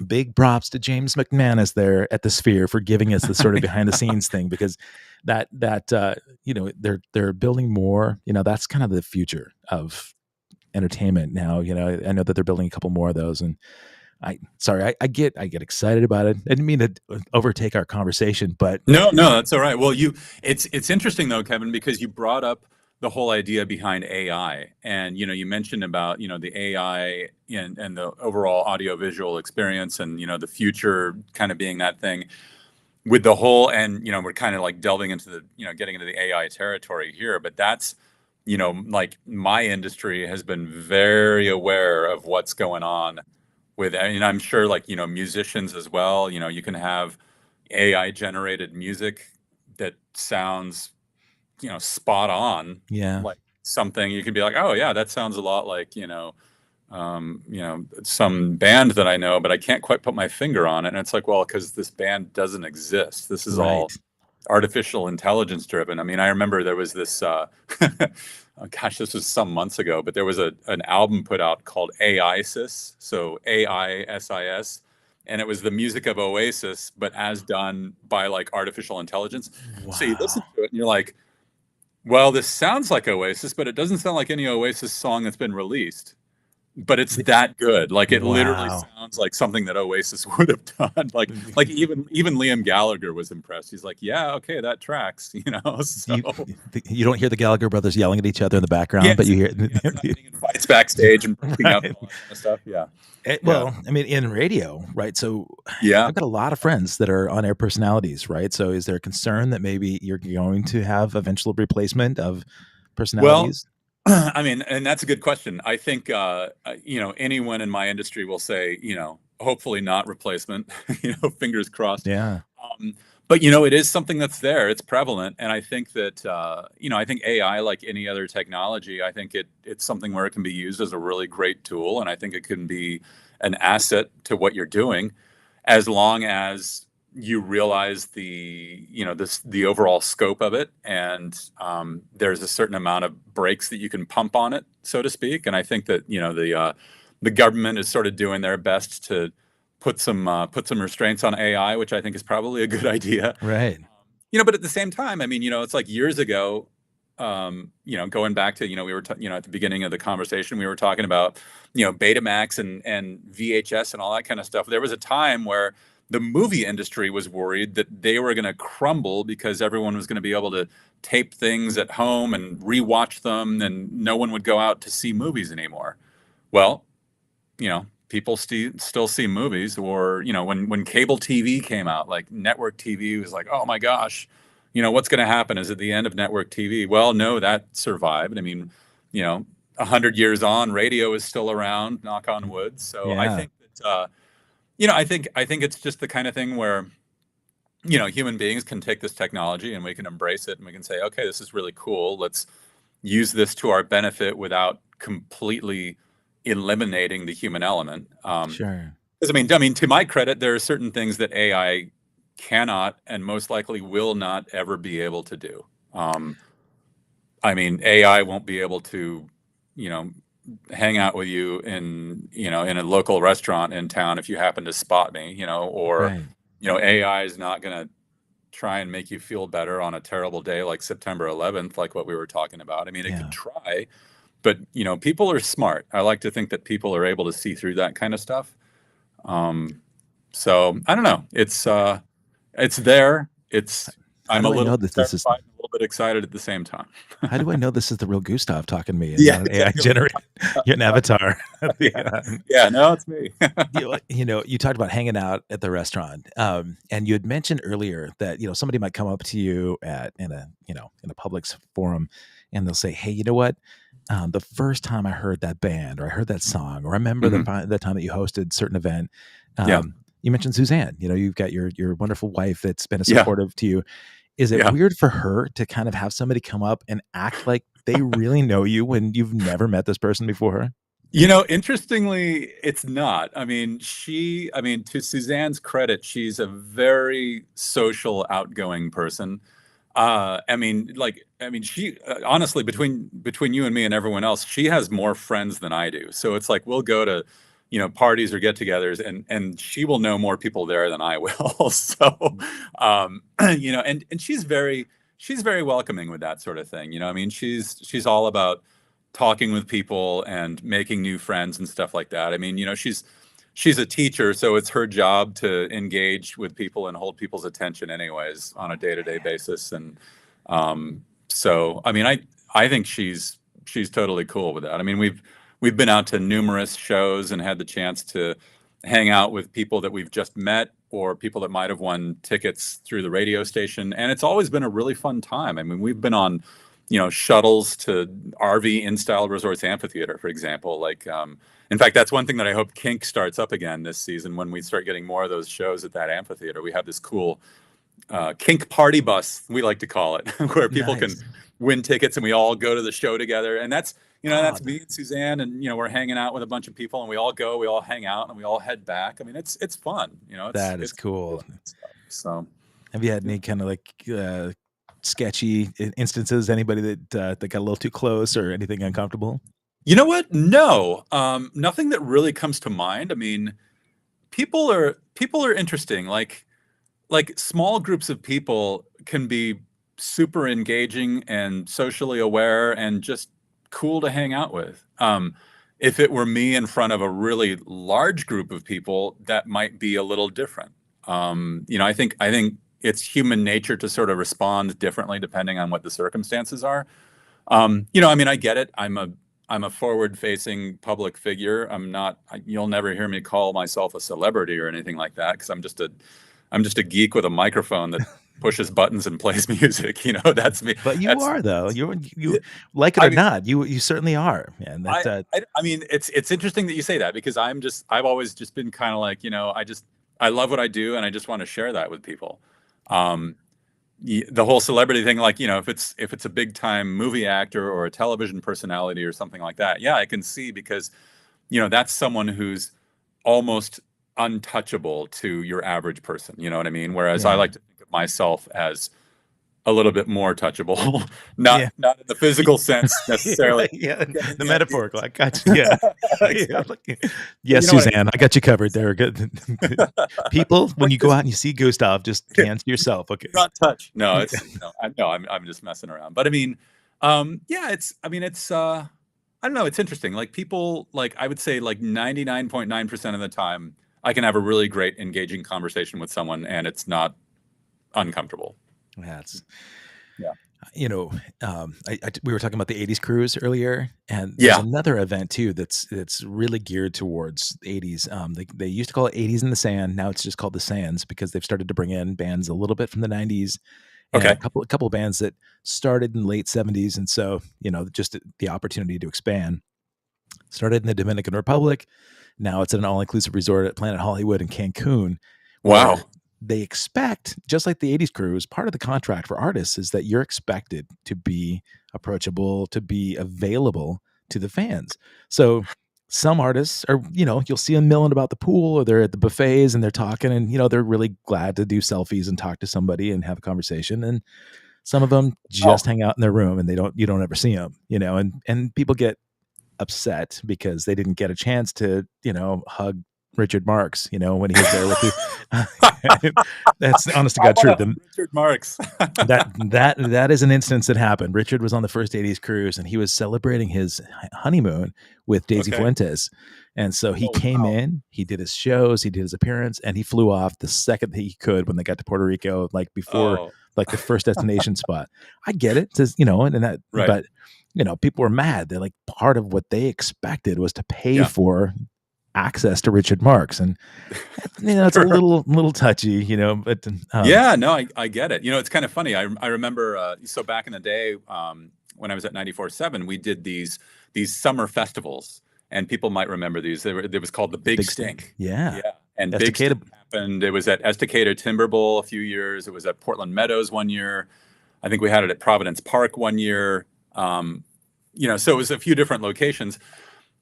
big props to James McManus there at the Sphere for giving us the sort of behind the scenes thing, because they're building more. That's kind of the future of entertainment now. I know that they're building a couple more of those, and I get excited about it. I didn't mean to overtake our conversation, but
No, no, that's all right. Well, it's interesting though, Kevin, because you brought up the whole idea behind AI, and you mentioned about the AI and the overall audiovisual experience, and the future kind of being that thing with the whole, and we're kind of like delving into the getting into the AI territory here, but that's like my industry has been very aware of what's going on with, and I'm sure like musicians as well. You can have AI generated music that sounds, spot on,
yeah,
like something you can be like, oh yeah, that sounds a lot like, some band that I know, but I can't quite put my finger on it. And it's like, well, because this band doesn't exist. This is all
right,
artificial intelligence driven. I mean, I remember there was this, oh gosh, this was some months ago, but there was an album put out called AISIS, so AISIS, and it was the music of Oasis, but as done by like artificial intelligence. So you listen
wow,
to it and you're like, well, this sounds like Oasis, but it doesn't sound like any Oasis song that's been released. But it's
The-
that good. Like it literally
wow.
sounds like something that Oasis would have done. Like even Liam Gallagher was impressed. He's like, yeah, okay, that tracks,
You
So
you don't hear the Gallagher brothers yelling at each other in the background, but
yes,
you hear
yes, not getting in fights backstage and breaking up and
right.
all that kind of stuff. Yeah. Yeah.
Well, I mean, in radio, right? So
Yeah.
I've got a lot of friends that are on-air personalities, right? So is there a concern that maybe you're going to have eventual replacement of
Well,
personalities?
I mean, and that's a good question. I think anyone in my industry will say, hopefully not replacement, fingers crossed.
Yeah.
But you know, it is something that's there. It's prevalent, and I think that you know, I think AI, like any other technology, I think it's something where it can be used as a really great tool, and I think it can be an asset to what you're doing, as long as you realize the overall scope of it, and there's a certain amount of brakes that you can pump on it, so to speak. And I think that the government is sort of doing their best to put some restraints on AI, which I think is probably a good idea.
Right.
But at the same time, I mean, it's like years ago, going back to, we were, at the beginning of the conversation, we were talking about, Betamax and VHS and all that kind of stuff. There was a time where the movie industry was worried that they were going to crumble because everyone was going to be able to tape things at home and rewatch them, and no one would go out to see movies anymore. Well, people still see movies. Or when cable TV came out, like network TV was like, oh my gosh, what's going to happen? Is it the end of network TV? Well, no, that survived. I mean, 100 years on, radio is still around, knock on wood. So I
Yeah.
think that I think it's just the kind of thing where human beings can take this technology and we can embrace it, and we can say, okay, this is really cool, let's use this to our benefit without completely eliminating the human element.
Sure.
Because I mean, to my credit, there are certain things that AI cannot and most likely will not ever be able to do. I mean, AI won't be able to, you know, hang out with you in a local restaurant in town if you happen to spot me, or
Right.
AI is not going to try and make you feel better on a terrible day like September 11th, like what we were talking about. I mean, it could
Yeah.
try, but people are smart. I like to think that people are able to see through that kind of stuff. So I don't know. It's there.
How
I'm a
do I
little
know
bit
that this is
terrified and a little bit excited at the same time.
how do I know this is the real Gustav talking to me and
Yeah,
not an AI
exactly.
generated you're an avatar?
Yeah, yeah. No, it's me.
You talked about hanging out at the restaurant, and you had mentioned earlier that somebody might come up to you in a public forum, and they'll say, "Hey, you know what? The first time I heard that band, or I heard that song, or I remember
Mhm.
the time that you hosted certain event."
Yeah,
You mentioned Suzanne. You've got your wonderful wife that's been a
yeah,
supportive to you. Is it
yeah.
weird for her to kind of have somebody come up and act like they really know you when you've never met this person before?
Interestingly, it's not. I mean, to Suzanne's credit, she's a very social, outgoing person. She honestly, between you and me and everyone else, she has more friends than I do. So it's like we'll go to, parties or get-togethers, and she will know more people there than I will. So, and she's very welcoming with that sort of thing. She's all about talking with people and making new friends and stuff like that. I mean, she's a teacher, so it's her job to engage with people and hold people's attention anyways on a day-to-day basis. And so I mean, I think she's totally cool with that. I mean, we've been out to numerous shows and had the chance to hang out with people that we've just met, or people that might have won tickets through the radio station, and it's always been a really fun time. I mean, we've been on shuttles to RV in-style resorts amphitheater, for example. Like, in fact, that's one thing that I hope Kink starts up again this season, when we start getting more of those shows at that amphitheater. We have this cool Kink party bus, we like to call it, where people can
Nice.
win tickets and we all go to the show together. And
Oh,
that's me and Suzanne, and we're hanging out with a bunch of people, and we all hang out, and we all head back. I mean, it's fun.
that is
It's
cool.
cool stuff. So.
Have you had any kind of like sketchy instances? Anybody that got a little too close or anything uncomfortable?
You know what? No, nothing that really comes to mind. I mean, people are interesting. Like small groups of people can be super engaging and socially aware and just cool to hang out with. If it were me in front of a really large group of people, that might be a little different. I think it's human nature to sort of respond differently depending on what the circumstances are. I mean, I get it. I'm a forward-facing public figure. You'll never hear me call myself a celebrity or anything like that, because I'm just a geek with a microphone that pushes buttons and plays music. That's me.
But you
That's
are though. You
yeah,
like it
I
or
mean,
not, you certainly are, man.
I,
That
I mean, it's interesting that you say that, because I've always just been kind of like, I love what I do, and I just want to share that with people. Um, the whole celebrity thing, like, if it's a big time movie actor or a television personality or something like that, yeah, I can see, because that's someone who's almost untouchable to your average person. You know what I mean? Whereas I
Yeah.
like to think of myself as a little bit more touchable,
Yeah.
not in the physical sense
Yeah,
necessarily.
right, yeah,
You get
the
the
metaphorical,
idea.
I got you, yeah. Yeah,
Exactly.
like,
But
yes,
you know what I mean?
Suzanne, I got you covered there, good. People, when
Like
you go
this,
out and you see Gustav, just hands to yourself,
do
okay.
not touch. No, it's no, I'm just messing around. But I mean, yeah, it's I don't know, it's interesting. Like, people, like, I would say, like, 99.9% of the time I can have a really great engaging conversation with someone and it's not uncomfortable.
That's
Yeah.
you know, we were talking about the '80s cruise earlier, and there's
Yeah.
another event too that's really geared towards the '80s. They used to call it '80s in the Sand. Now it's just called the Sands because they've started to bring in bands a little bit from the '90s and
Okay.
a couple of bands that started in the late '70s, and so just the opportunity to expand. Started in the Dominican Republic. Now it's at an all-inclusive resort at Planet Hollywood in Cancun, where
Wow.
they expect, just like the '80s cruise, part of the contract for artists is that you're expected to be approachable, to be available to the fans. So some artists are, you'll see them milling about the pool or they're at the buffets and they're talking and, they're really glad to do selfies and talk to somebody and have a conversation. And some of them
Oh,
just hang out in their room and you don't ever see them, and people get upset because they didn't get a chance to, hug Richard Marx, when he was there with the that's the honest to
I
God
want to
truth.
hug
And
Richard Marx.
that is an instance that happened. Richard was on the first '80s cruise and he was celebrating his honeymoon with Daisy
Okay.
Fuentes. And so he
Oh,
came
wow.
in, he did his shows, he did his appearance, and he flew off the second that he could when they got to Puerto Rico, like before
Oh,
like the first destination spot. I get it, and that,
right.
but people were mad. They're like, part of what they expected was to pay
Yeah.
for access to Richard Marx, and it's a
Sure.
little touchy, but
Yeah, no, I get it. It's kind of funny. I remember, so back in the day, when I was at 94.7, we did these summer festivals, and people might remember these. It was called the
the
Big
big stink,
Stink.
yeah,
Yeah, and Big
Estacada,
Stink happened. It was at Estacada Timber Bowl a few years. It was at Portland Meadows one year. I think we had it at Providence Park one year. So it was a few different locations.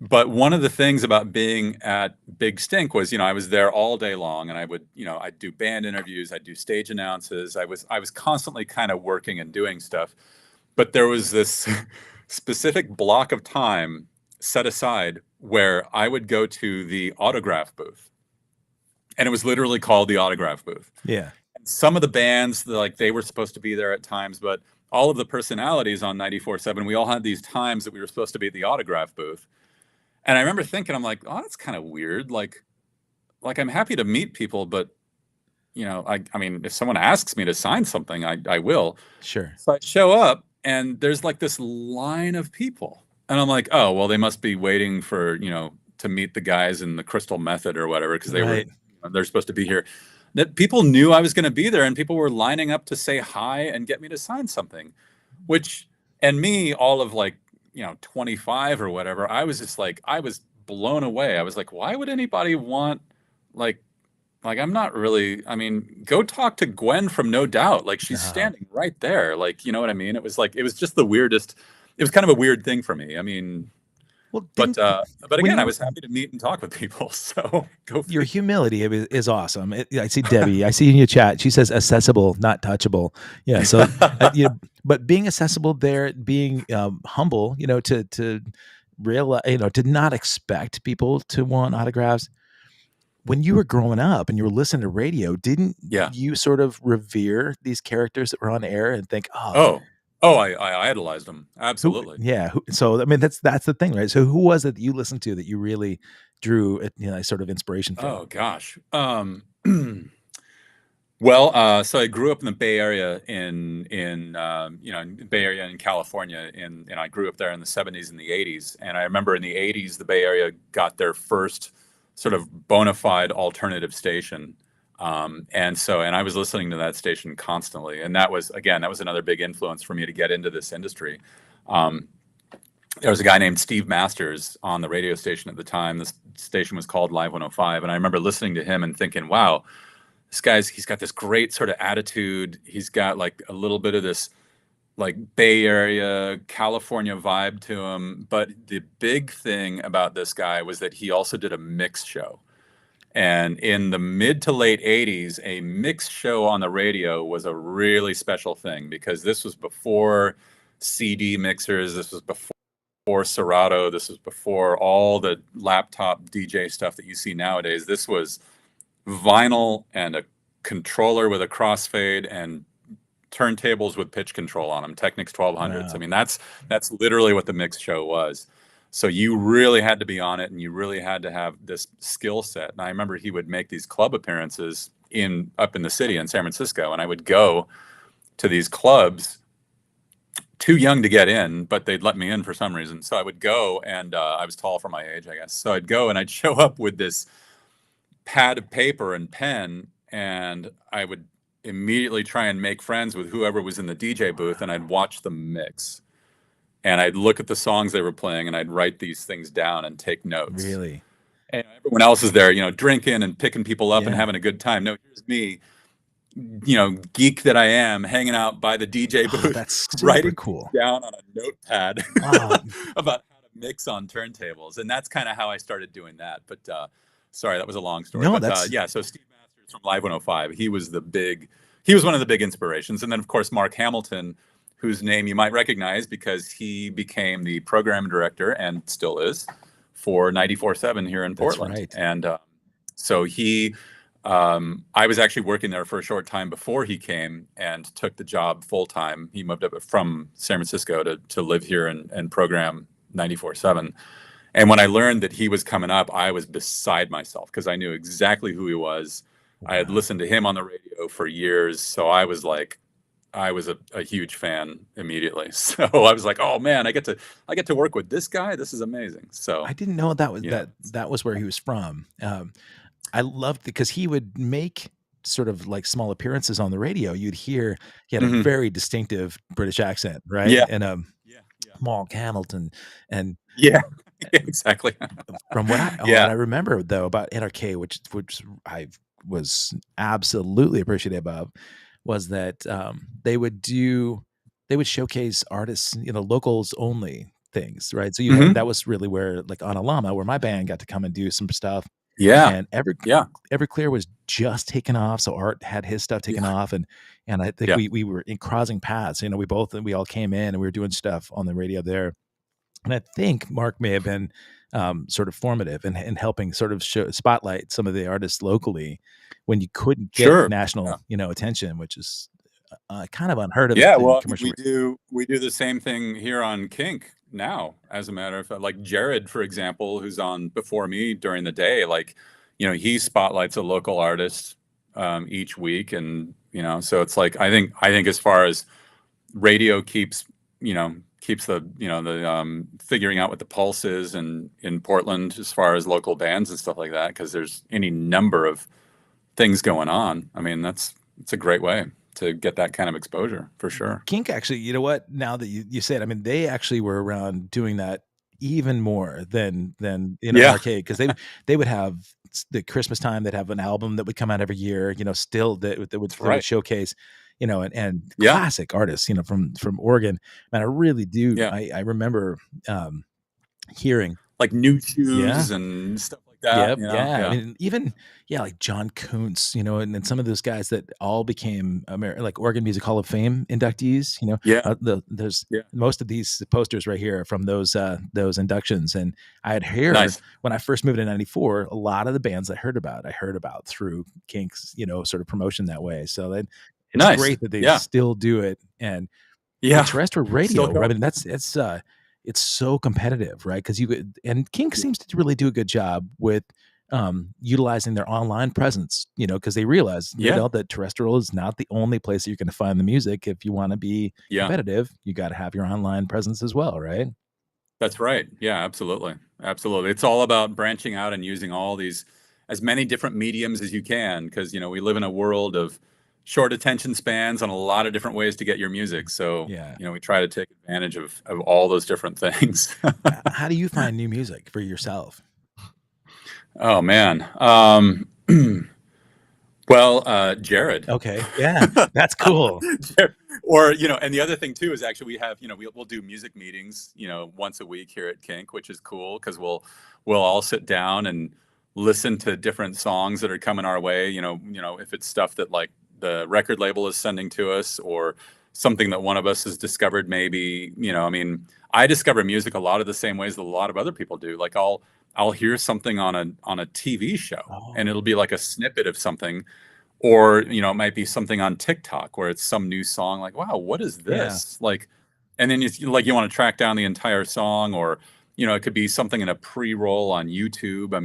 But one of the things about being at Big Stink was, I was there all day long, and I'd do band interviews, I'd do stage announces. I was constantly kind of working and doing stuff. But there was this specific block of time set aside where I would go to the autograph booth, and it was literally called the autograph booth.
yeah,
Some of the bands, like, they were supposed to be there at times, but all of the personalities on 94.7, we all had these times that we were supposed to be at the autograph booth. And I remember thinking, I'm like, oh, that's kind of weird. Like, I'm happy to meet people, but I mean, if someone asks me to sign something, I will.
sure,
So I show up, and there's like this line of people, and I'm like, oh, well, they must be waiting for to meet the guys in the Crystal Method or whatever, because
right,
they're supposed to be here. That people knew I was going to be there, and people were lining up to say hi and get me to sign something, which, and me, all of, like, 25 or whatever, I was just like, I was blown away. I was like, why would anybody want, like, I'm not really, I mean, go talk to Gwen from No Doubt. Like, she's
uh,
standing right there. Like, you know what I mean? It was like, it was just the weirdest. It was kind of a weird thing for me. I mean,
well,
but
didn't when
again, I
you
was happy to meet and talk with people. So go
your
figure.
humility is awesome. I see Debbie. I see in your chat. She says accessible, not touchable. Yeah. So, but being accessible there, being humble, to realize, to not expect people to want autographs. When you were growing up and you were listening to radio, didn't
Yeah.
you sort of revere these characters that were on air and think, oh,
Oh, I idolized them.
who,
Absolutely.
yeah. So, I mean, that's the thing, right? So, who was it that you listened to that you really drew, sort of inspiration from?
Oh gosh. Well, so I grew up in the Bay Area in Bay Area in California, and I grew up there in the 70s and the 80s. And I remember in the 80s, the Bay Area got their first sort of bona fide alternative station. And I was listening to that station constantly. And that was another big influence for me to get into this industry. Um, there was a guy named Steve Masters on the radio station at the time. This station was called Live 105. And I remember listening to him and thinking, wow, he's got this great sort of attitude. He's got like a little bit of this like Bay Area, California vibe to him. But the big thing about this guy was that he also did a mix show. And in the mid to late 80s, a mix show on the radio was a really special thing, because this was before CD mixers, this was before Serato, this was before all the laptop DJ stuff that you see nowadays. This was vinyl and a controller with a crossfade and turntables with pitch control on them, Technics 1200s.
Wow.
I mean, that's literally what the mix show was. So you really had to be on it, and you really had to have this skill set. And I remember he would make these club appearances up in the city in San Francisco, and I would go to these clubs, too young to get in, but they'd let me in for some reason. So I would go, and I was tall for my age, I guess. So I'd go and I'd show up with this pad of paper and pen, and I would immediately try and make friends with whoever was in the DJ booth, and I'd watch them mix. And I'd look at the songs they were playing, and I'd write these things down and take notes.
Really?
And everyone else is there, drinking and picking people up and
Yeah.
having a good time. No, here's me, geek that I am, hanging out by the DJ
Oh,
booth,
that's super
writing
cool.
down on a notepad
Wow.
about how to mix on turntables. And that's kind of how I started doing that. But sorry, that was a long story.
No,
but
that's
yeah, so Steve Masters from Live 105, he was one of the big inspirations. And then, of course, Mark Hamilton, whose name you might recognize because he became the program director, and still is, for 94.7 here in Portland.
right.
And so I was actually working there for a short time before he came and took the job full time. He moved up from San Francisco to live here and program 94.7. And when I learned that he was coming up, I was beside myself, because I knew exactly who he was. I had listened to him on the radio for years. So I was a huge fan immediately. So I was like, oh man, I get to work with this guy. This is amazing. So
I didn't know that was
Yeah.
that was where he was from. I loved because he would make sort of like small appearances on the radio. You'd hear he had a
Mhm.
very distinctive British accent, right?
Yeah.
And
Yeah.
Mark Hamilton, and
Yeah. Exactly.
from what
Yeah.
I remember though about NRK, which I was absolutely appreciative of, was that they would showcase artists, locals only things, right? So
Mhm.
that was really where, like on Alama, where my band got to come and do some stuff.
Yeah.
And
Yeah.
Everclear was just taken off, so Art had his stuff taken off, and I think
Yeah.
we were in crossing paths. We all came in and we were doing stuff on the radio there. And I think Mark may have been sort of formative in helping sort of spotlight some of the artists locally when you couldn't get
Sure.
national, attention, which is kind of unheard of
Yeah.
in
Well,
commercial.
we do the same thing here on Kink now, as a matter of fact. Like Jared, for example, who's on before me during the day, like, he spotlights a local artist each week. And, so it's like, I think as far as radio keeps the figuring out what the pulse is in Portland as far as local bands and stuff like that, because there's any number of things going on. I mean, it's a great way to get that kind of exposure, for sure.
Kink, actually, you know what? Now that you say it, I mean, they actually were around doing that even more than
Yeah.
arcade, because they would have the Christmas time. They'd have an album that would come out every year. Still that would
Right.
showcase, and
Yeah.
classic artists, from Oregon. And I really do.
Yeah.
I remember hearing
Like New Shoes
Yeah.
and stuff like that.
Yep, yeah. I mean, even like John Kuntz, and some of those guys that all became like Oregon Music Hall of Fame inductees.
Yeah.
There's
Yeah.
most of these posters right here from those inductions, and I had heard
Nice.
when I first moved in '94, a lot of the bands I heard about through Kink's, sort of promotion that way. So it's
Nice.
great that they
Yeah.
still do it, and
Yeah.
terrestrial
Still
radio.
going.
I mean, it's so competitive, right? Because and Kink seems to really do a good job with utilizing their online presence, because they realize
Yeah.
that terrestrial is not the only place that you're going to find the music. If you want to be
Yeah.
competitive, you got to have your online presence as well, right?
That's right. Yeah, absolutely. Absolutely. It's all about branching out and using all these, as many different mediums as you can, because, we live in a world of short attention spans and a lot of different ways to get your music. So,
Yeah.
we try to take advantage of all those different things.
How do you find new music for yourself?
Oh man. Well, Jared.
Okay, yeah, that's cool.
Or, and the other thing too is actually we have, we'll do music meetings, once a week here at Kink, which is cool because we'll all sit down and listen to different songs that are coming our way. If it's stuff that like the record label is sending to us or something that one of us has discovered, maybe, I mean, I discover music a lot of the same ways that a lot of other people do. Like I'll hear something on a TV show and
Oh,
it'll be like a snippet of something, or it might be something on TikTok where it's some new song, like, wow, what is
yeah,
this, like, and then like you want to track down the entire song, or it could be something in a pre-roll on YouTube. I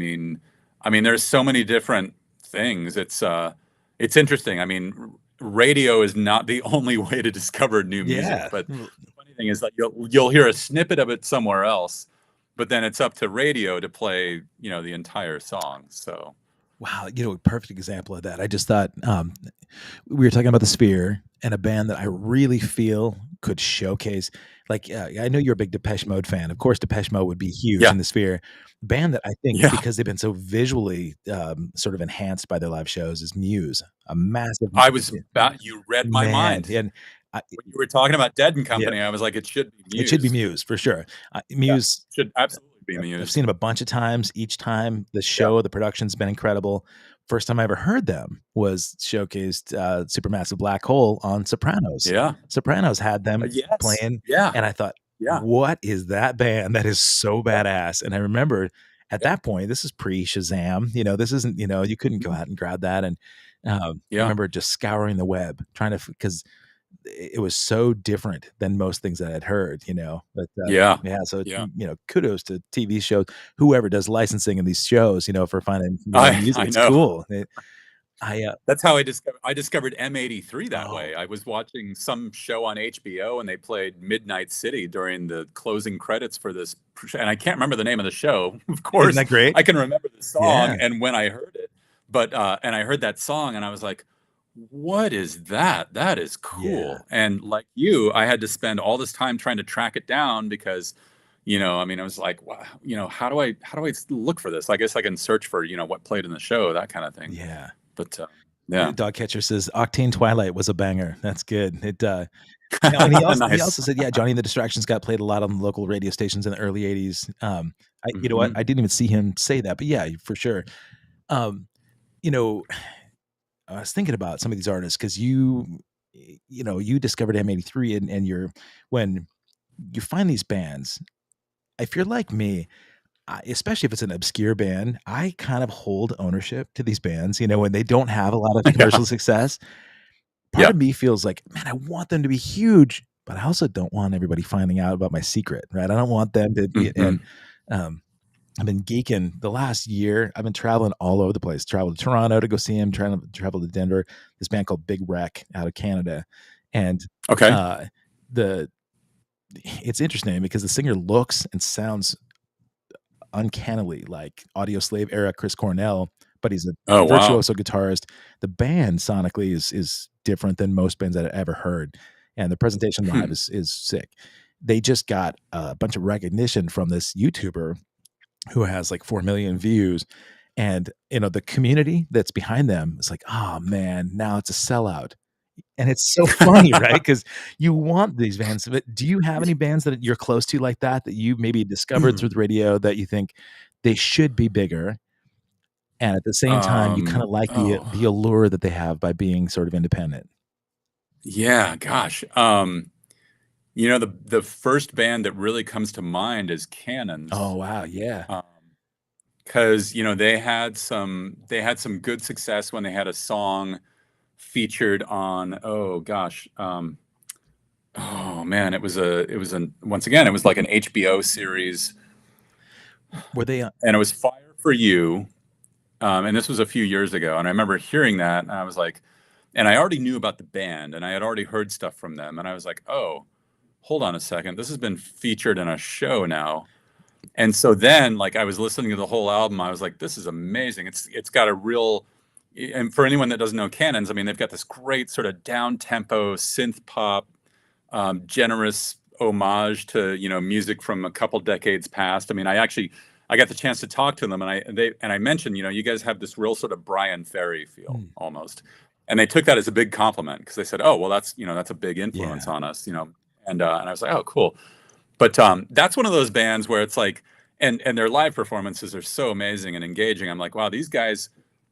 mean there's so many different things. It's interesting. I mean, radio is not the only way to discover new music,
yeah.
but the funny thing is that you'll hear a snippet of it somewhere else, but then it's up to radio to play the entire song. So
Wow, perfect example of that. I just thought we were talking about the Sphere and a band that I really feel could showcase. Like, I know you're a big Depeche Mode fan. Of course, Depeche Mode would be huge
yeah.
in the Sphere. Band that I think
Yeah,
because they've been so visually sort of enhanced by their live shows is Muse, a massive
I was about you read my
man.
mind.
And I,
When you were talking about Dead and
yeah,
Company, I was like, it should be
it should be
Muse.
Muse for sure.
Yeah,
Muse,
should absolutely be
I've
Muse.
seen them a bunch of times. Each time the
Yeah,
show, the production's been incredible. First time I ever heard them was showcased Supermassive Black Hole on Sopranos.
yeah,
Sopranos had them
yes,
playing,
yeah,
and I thought,
yeah,
what is that band? That is so
yeah,
badass. And I remember at
yeah,
that point, this is pre Shazam. This isn't, you couldn't go
mhm,
out and grab that. And I
yeah,
remember just scouring the web trying to, because it was so different than most things that I'd heard, but,
yeah,
yeah, so,
yeah.
kudos to TV shows, whoever does licensing in these shows, for finding, music,
I
it's
know.
cool. I,
That's how I discovered M83 that
oh,
way. I was watching some show on HBO and they played Midnight City during the closing credits for this, and I can't remember the name of the show. Of
isn't
course,
that great?
I can remember the
Yeah,
song and when I heard it, but and I heard that song and I was like, "What is that? That is
yeah,
cool." And like you, I had to spend all this time trying to track it down because, I mean, I was like, "Wow, how do I look for this? I guess I can search for, what played in the show, that kind of thing."
yeah.
But yeah.
Dog Catcher says, "Octane Twilight was a banger." That's good. Now, and he also
Nice.
said, yeah, Johnny and the Distractions got played a lot on local radio stations in the early '80s. You know what?
Mhm.
I didn't even see him say that, but yeah, for sure. Um, you know, I was thinking about some of these artists because you discovered M83 and when you find these bands, if you're like me, especially if it's an obscure band, I kind of hold ownership to these bands, when they don't have a lot of
Yeah.
commercial success. Part
Yeah.
of me feels like, man, I want them to be huge, but I also don't want everybody finding out about my secret, right? I don't want them to be, and
Mhm.
um, I've been geeking the last year. I've been traveling all over the place. Traveled to Toronto to go see him. Trying to travel to Denver. This band called Big Wreck out of Canada, and
Okay.
uh, the it's interesting because the singer looks and sounds uncannily like Audio Slave era Chris Cornell, but he's a
Oh, wow.
virtuoso guitarist. The band sonically is different than most bands that I've ever heard, and the presentation live
Hmm.
is sick. They just got a bunch of recognition from this YouTuber who has like 4 million views. And the community that's behind them is like, oh man, now it's a sellout. And it's so funny, right? Because you want these bands. But do you have any bands that you're close to like that you maybe discovered through the radio that you think they should be bigger? And at the same time, you kind of like the
Oh,
allure that they have by being sort of independent.
yeah, gosh. The first band that really comes to mind is
Oh
Cannons.
wow, yeah.
Um, 'Cause, they had some good success when they had a song featured on, oh gosh, oh man, once again, it was like an HBO series,
Were they
and it was Fire for You. And this was a few years ago, and I remember hearing that, and I was like, and I already knew about the band, and I had already heard stuff from them, and I was like, oh, hold on a second, this has been featured in a show now. And so then, like, I was listening to the whole album, I was like, this is amazing. It's got a real, and for anyone that doesn't know Cannons, I mean, they've got this great sort of down tempo synth pop, generous homage to music from a couple decades past. I mean, I got the chance to talk to them, and I mentioned, you guys have this real sort of Brian Ferry feel
Mm.
almost, and they took that as a big compliment because they said, "Oh, well, that's a big influence
Yeah.
on us," and I was like, "Oh, cool." But that's one of those bands where it's like, and their live performances are so amazing and engaging. I'm like, wow, these guys,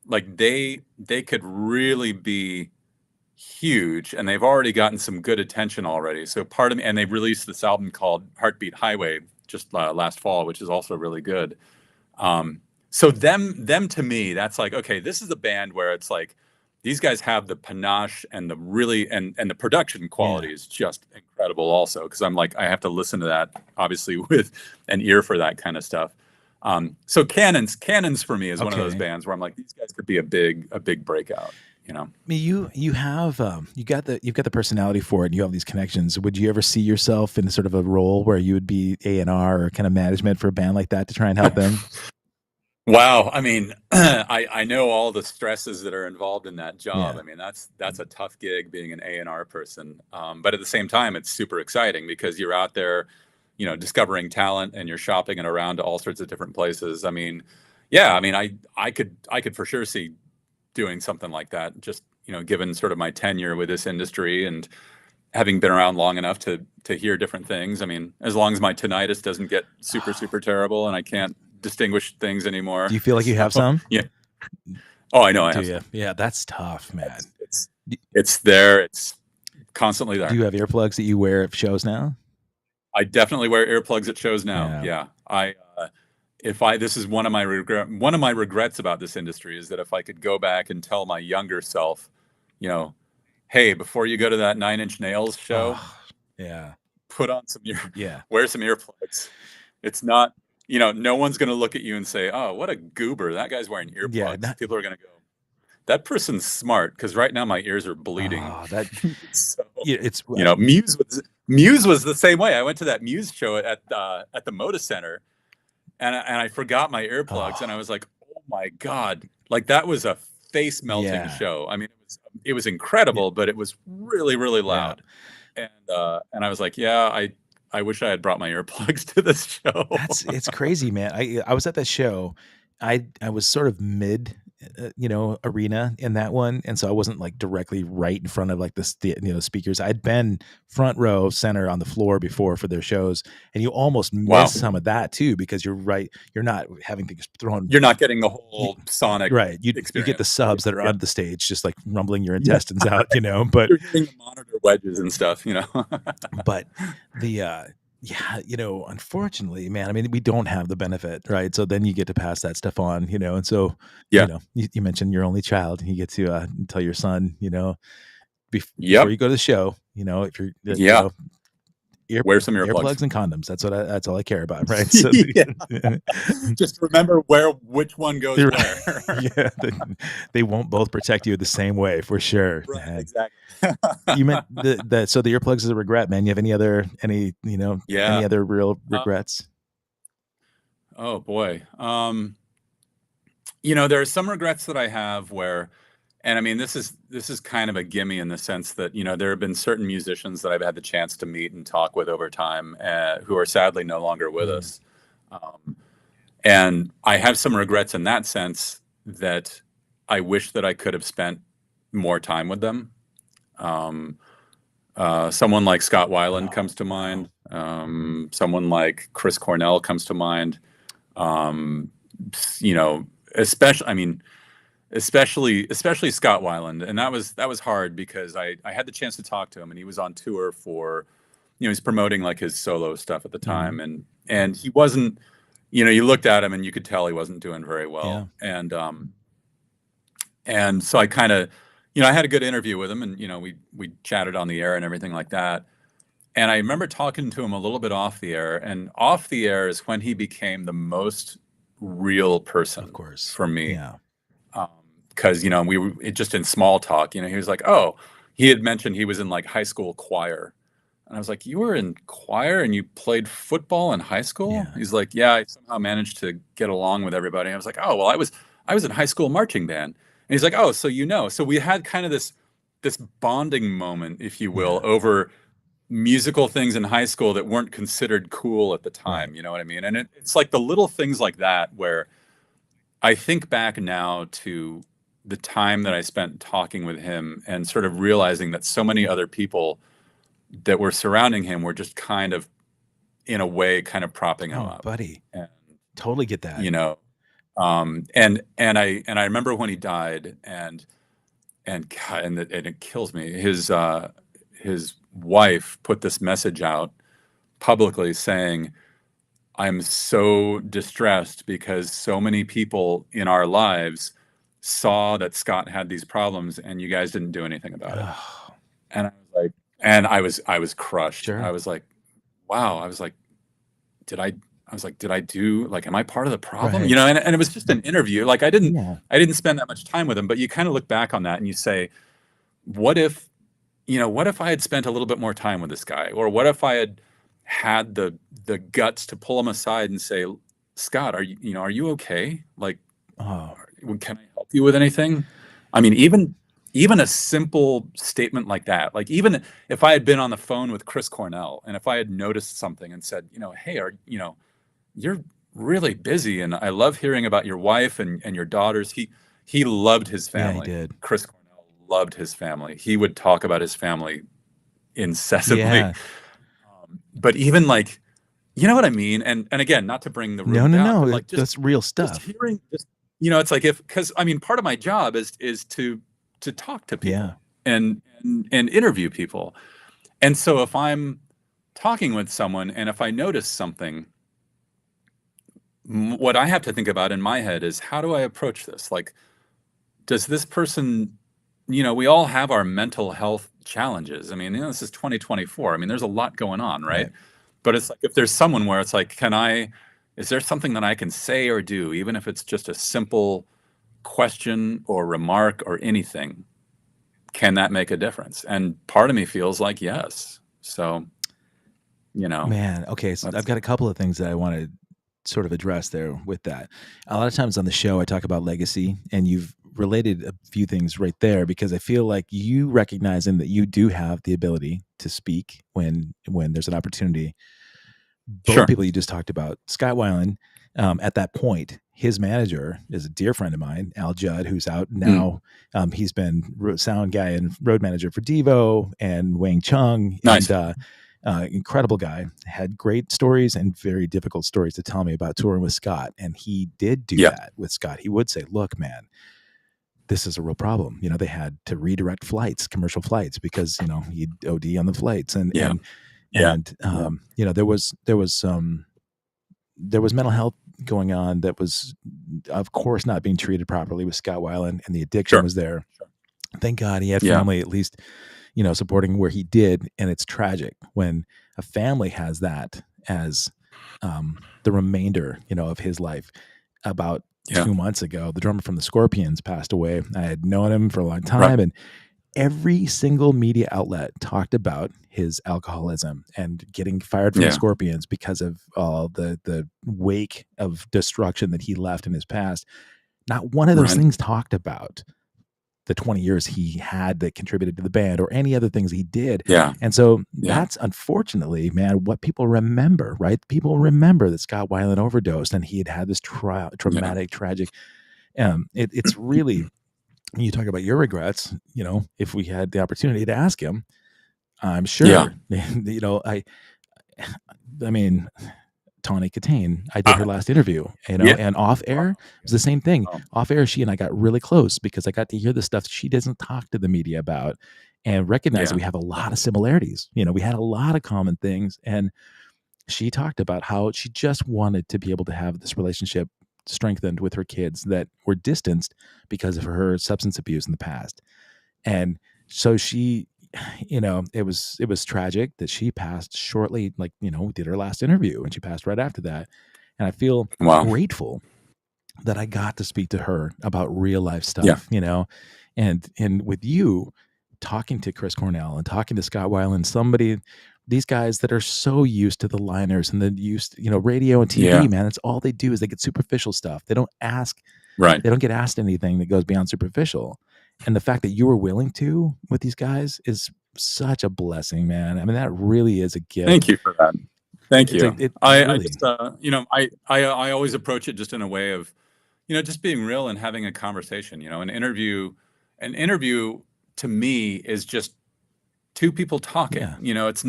like they could really be huge, and they've already gotten some good attention already. So part of me, and they released this album called Heartbeat Highway just last fall, which is also really good. So them to me, that's like, okay, this is a band where it's like these guys have the panache and the really and the production
Yeah.
quality is just incredible also, because I'm like, I have to listen to that obviously with an ear for that kind of stuff. So Cannons for me is one of those
Okay.
bands where I'm like, these guys could be a big breakout, you know.
I mean, you have you've got the personality for it, and you have these connections. Would you ever see yourself in sort of a role where you would be A&R or kind of management for a band like that to try and help them?
Wow. I mean, I know all the stresses that are involved in that job.
Yeah.
I mean, that's a tough gig being an A&R person. But at the same time, it's super exciting because you're out there, discovering talent, and you're shopping it around to all sorts of different places. I mean, yeah, I mean, I could for sure see doing something like that, just, given sort of my tenure with this industry and having been around long enough to hear different things. I mean, as long as my tinnitus doesn't get super, super terrible and I can't distinguish things anymore.
Do you feel like you have
So
some?
yeah. Oh, I know I
Do
have
you?
some.
Yeah, that's tough, man.
It's
D-
it's there. It's constantly
Do
there.
you have earplugs that you wear at shows now?
I definitely wear earplugs at shows now.
Yeah.
Yeah. If I this is one of my regrets about this industry is that if I could go back and tell my younger self, you know, hey, before you go to that Nine Inch Nails show,
Oh, yeah.
put on some
Yeah.
wear some earplugs. It's not, no one's going to look at you and say, "Oh, what a goober. That guy's wearing
Yeah.
earplugs." People are going to go, "That person's smart," because right now my ears are bleeding.
That
So,
yeah, it's
Muse was the same way. I went to that Muse show at the Moda Center, and I forgot my earplugs, and I
oh,
was like, "Oh my God." Like that was a face melting
yeah.
show. I mean, it was incredible, but it was really, really
Yeah.
loud. And I was like, "Yeah, I wish I had brought my earplugs to this show."
It's crazy, man. I was at that show. I was sort of mid, arena in that one, and so I wasn't like directly right in front of like speakers. I'd been front row center on the floor before for their shows, and you almost
Wow.
miss some of that too because you're not having things thrown.
You're not getting the
y-
whole sonic
Right, you get the
experience.
subs that are
Yeah.
on the stage just like rumbling your
Yeah.
intestines out, but
You're getting the monitor wedges and stuff.
But the yeah, unfortunately, man, I mean, we don't have the benefit, right? So then you get to pass that stuff on, and so,
Yeah.
you mentioned your only child, and you get to tell your son, before
Yep.
you go to the show, if you're,
Yeah.
ear,
Wear some earplugs.
earplugs and condoms. That's all I care about, right? So,
Yeah. Just remember which one goes
right.
where.
Yeah, they won't both protect you the same way for sure.
Right.
Man.
Exactly.
You meant so the earplugs is a regret, man. You have any
Yeah.
other real regrets?
Oh boy. There are some regrets that I have where, and I mean, this is kind of a gimme in the sense that, there have been certain musicians that I've had the chance to meet and talk with over time, who are sadly no longer with
Mm.
us. And I have some regrets in that sense that I wish that I could have spent more time with them. Someone like Scott Weiland
Oh,
comes to
wow.
mind. Someone like Chris Cornell comes to mind. You know, especially Scott Weiland, and that was hard because I had the chance to talk to him, and he was on tour for, he's promoting like his solo stuff at the
Mhm.
time, and he wasn't, you looked at him and you could tell he wasn't doing very
Yeah.
well, and so I kind of, I had a good interview with him, and we chatted on the air and everything like that. And I remember talking to him a little bit off the air, and off the air is when he became the most real person
Of course.
for me.
Yeah.
Because we were just in small talk. He was like, "Oh," he had mentioned he was in like high school choir, and I was like, "You were in choir and you played football in high school?"
Yeah.
He's like, "Yeah, I somehow managed to get along with everybody." I was like, "Oh, well, I was in high school marching band," and he's like, "Oh, so so we had kind of this bonding moment, if you will,
Yeah.
over musical things in high school that weren't considered cool at the
Right.
time. You know what I mean? And it's like the little things like that where I think back now to the time that I spent talking with him and sort of realizing that so many other people that were surrounding him were just kind of, in a way, kind of propping him
Oh,
up.
buddy.
And,
Totally get that.
you know, and I remember when he died, and God, and it kills me. His wife put this message out publicly saying, "I'm so distressed because so many people in our lives saw that Scott had these problems and you guys didn't do anything about it."
Oh,
And I was like, and I was crushed. I
sure.
was like, wow. I was like, did I I was like, did I do like am I part of the problem?
Right.
And it was just an interview. Like
Yeah.
I didn't spend that much time with him, but you kind of look back on that and you say, what if, what if I had spent a little bit more time with this guy? Or what if I had the guts to pull him aside and say, Scott, are you okay? Like,
Oh,
can I help you with anything? I mean, even a simple statement like that, like even if I had been on the phone with Chris Cornell and if I had noticed something and said, hey, you're really busy and I love hearing about your wife and your daughters. He loved his
yeah, he
family.
did.
Chris Cornell loved his family. He would talk about his family incessantly.
Yeah.
But even like, you know what I mean? And again, not to bring the
No,
room
no,
down, but
no.
like
That's real
just
stuff.
hearing just it's like if because I mean part of my job is to talk to
Yeah.
people and interview people. And so if I'm talking with someone and if I notice something, what I have to think about in my head is how do I approach this? Like, does this person, we all have our mental health challenges. I mean, this is 2024. I mean, there's a lot going on, right?
Right.
But it's like if there's someone where it's like, is there something that I can say or do, even if it's just a simple question or remark or anything, can that make a difference? And part of me feels like yes. So,
Man, okay, so I've
that's
got a couple of things that I want to sort of address there with that. A lot of times on the show, I talk about legacy, and you've related a few things right there because I feel like you recognizing that you do have the ability to speak when there's an opportunity. Both
sure.
people you just talked about, Scott Weiland, at that point, his manager is a dear friend of mine, Al Judd, who's out
Mm,
now. He's been sound guy and road manager for Devo and Wang Chung, and
nice.
incredible guy. Had great stories and very difficult stories to tell me about touring with Scott. And he did do
Yeah.
that with Scott. He would say, "Look, man, this is a real problem." They had to redirect flights, commercial flights, because he'd OD on the flights, and
Yeah.
and
Yeah.
and
Yeah.
there was mental health going on that was, of course, not being treated properly with Scott Weiland, and the addiction
Sure.
was there.
Sure.
Thank God he had
Yeah.
family, at least, supporting where he did. And it's tragic when a family has that as the remainder, of his life. About
Yeah.
2 months ago, the drummer from the Scorpions passed away. I had known him for a long
Right.
time, and every single media outlet talked about his alcoholism and getting fired from the
Yeah.
Scorpions because of all the wake of destruction that he left in his past. Not one of those
Right.
things talked about the 20 years he had that contributed to the band or any other things he did.
Yeah.
And so
Yeah.
that's unfortunately, man, what people remember, right? People remember that Scott Weiland overdosed and he had this
Yeah.
traumatic, tragic. It's really, when you talk about your regrets, if we had the opportunity to ask him, I'm
Yeah.
sure, I mean, Tawny Katane, I did
Uh,
her last interview,
yeah.
and off air, it was the same thing.
Oh,
Off air, she and I got really close because I got to hear the stuff she doesn't talk to the media about and recognize that
yeah.
we have a lot of similarities. We had a lot of common things. And she talked about how she just wanted to be able to have this relationship strengthened with her kids that were distanced because of her substance abuse in the past. And so she, it was tragic that she passed shortly, like, we did her last interview and she passed right after that. And I feel
Wow.
grateful that I got to speak to her about real life
Yeah.
stuff, and with you talking to Chris Cornell and talking to Scott Weiland, these guys that are so used to the liners and the used, radio and TV,
Yeah.
man, that's all they do is they get superficial stuff. They don't
Right.
get asked anything that goes beyond superficial. And the fact that you were willing to with these guys is such a blessing, man. I mean, that really is a gift.
Thank you for that. Thank
It's a,
you.
it
I
really,
just, I always approach it just in a way of, just being real and having a conversation. An interview to me is just two people talking.
yeah,
It's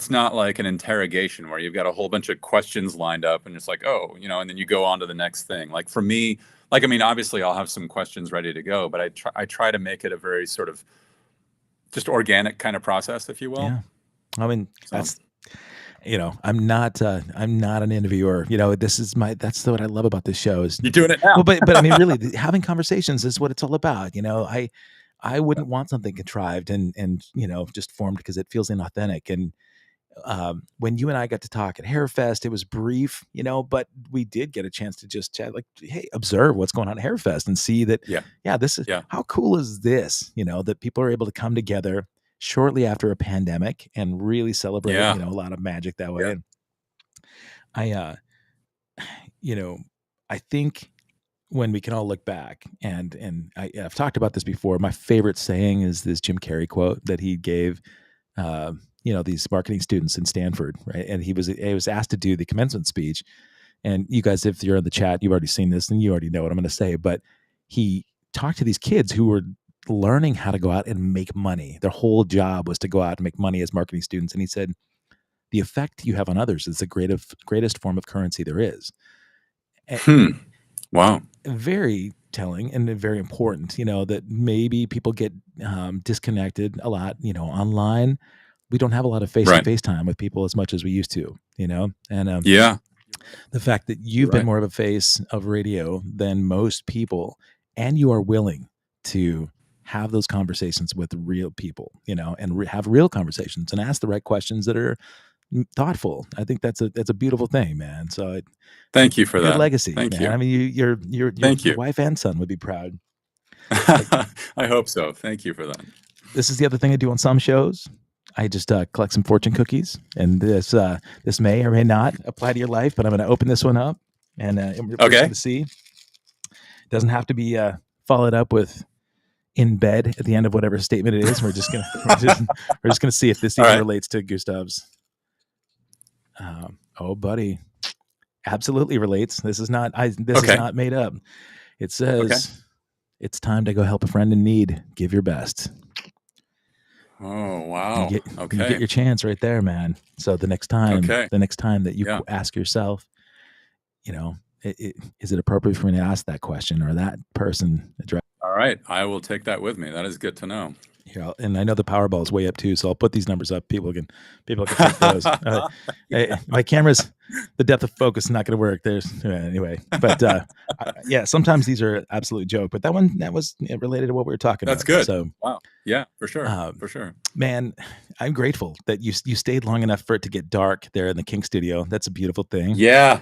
not like an interrogation where you've got a whole bunch of questions lined up and it's like, oh, and then you go on to the next thing. Like for me, like, I mean, obviously I'll have some questions ready to go, but I try to make it a very sort of just organic kind of process, if you will.
yeah. I mean,
So
I'm not an interviewer. That's what I love about this show is,
you're doing it
well,
now.
but I mean, really, having conversations is what it's all about. I wouldn't want something contrived and just formed because it feels inauthentic. And when you and I got to talk at Hairfest, it was brief, but we did get a chance to just chat, like, hey, observe what's going on at Hairfest and see that,
Yeah.
yeah, this is
Yeah.
how cool is this, that people are able to come together shortly after a pandemic and really celebrate,
Yeah.
a lot of magic that way.
Yeah.
And I, you know, I think when we can all look back and I've talked about this before, my favorite saying is this Jim Carrey quote that he gave, these marketing students in Stanford, right? And he was asked to do the commencement speech. And you guys, if you're in the chat, you've already seen this and you already know what I'm going to say, but he talked to these kids who were learning how to go out and make money. Their whole job was to go out and make money as marketing students. And he said, the effect you have on others is the greatest form of currency there is.
Wow.
Very telling and very important, that maybe people get disconnected a lot, online. We don't have a lot of face-to-face time with people as much as we used to, and
Yeah.
the fact that
You're
you've been
right.
more of a face of radio than most people, and you are willing to have those conversations with real people, and have real conversations and ask the right questions that are thoughtful. I think that's a beautiful thing, man. So
Thank you for
your
that.
legacy,
Thank
man.
you.
I mean, your
Thank you.
wife and son would be proud.
I hope so. Thank you for that.
This is the other thing I do on some shows. I just collect some fortune cookies, and this may or may not apply to your life, but I'm going to open this one up, and we're just going to see. It doesn't have to be followed up with "in bed" at the end of whatever statement it is. We're just gonna see if this even relates to Gustav's. Oh, buddy, absolutely relates. This is not. This is not made up. It says, "It's time to go help a friend in need. Give your best."
Oh, wow.
You get your chance right there, man. So the next time that you ask yourself, is it appropriate for me to ask that question or that person address?
All right. I will take that with me. That is good to know.
Here, and I know the Powerball is way up too, so I'll put these numbers up. People can take those. My camera's, the depth of focus is not going to work. Anyway, but yeah, sometimes these are absolute joke, but that was related to what we were talking about.
That's good.
So
wow, yeah, for sure,
man. I'm grateful that you stayed long enough for it to get dark there in the Kink studio. That's a beautiful thing.
Yeah,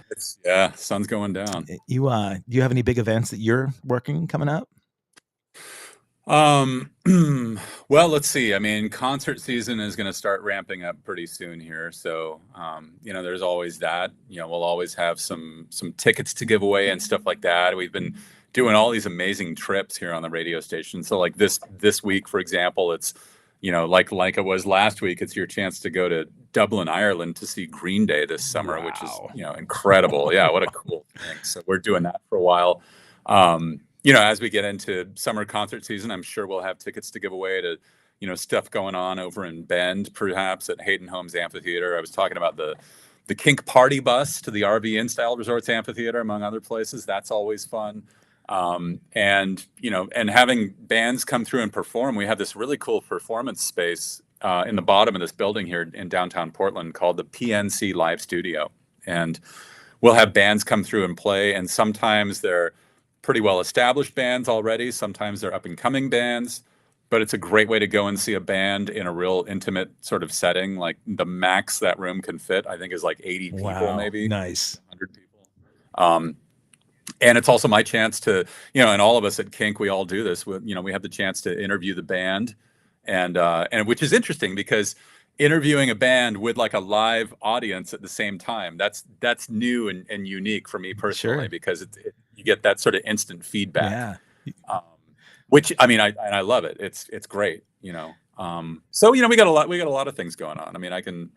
sun's going down.
Do you have any big events that you're working coming up?
Well, let's see. I mean, concert season is going to start ramping up pretty soon here. So, there's always that, we'll always have some tickets to give away and stuff like that. We've been doing all these amazing trips here on the radio station. So like this week, for example, it's, like it was last week, it's your chance to go to Dublin, Ireland to see Green Day this summer, which is, incredible. Yeah. What a cool thing. So we're doing that for a while. As we get into summer concert season, I'm sure we'll have tickets to give away to, stuff going on over in Bend, perhaps at Hayden Homes Amphitheater. I was talking about the Kink Party Bus to the RV InStyle Resorts Amphitheater, among other places. That's always fun. And having bands come through and perform. We have this really cool performance space in the bottom of this building here in downtown Portland called the PNC Live Studio. And we'll have bands come through and play, and sometimes they're pretty well established bands already. Sometimes they're up and coming bands, but it's a great way to go and see a band in a real intimate sort of setting. Like the max that room can fit, I think, is like 80 people, maybe.
Nice.
100 people. And it's also my chance to, and all of us at Kink, we all do this. We have the chance to interview the band, and which is interesting because interviewing a band with like a live audience at the same time, that's new and unique for me personally, because you get that sort of instant feedback.
Yeah.
Which, I mean, I love it. It's great, So we got a lot of things going on. I mean, I can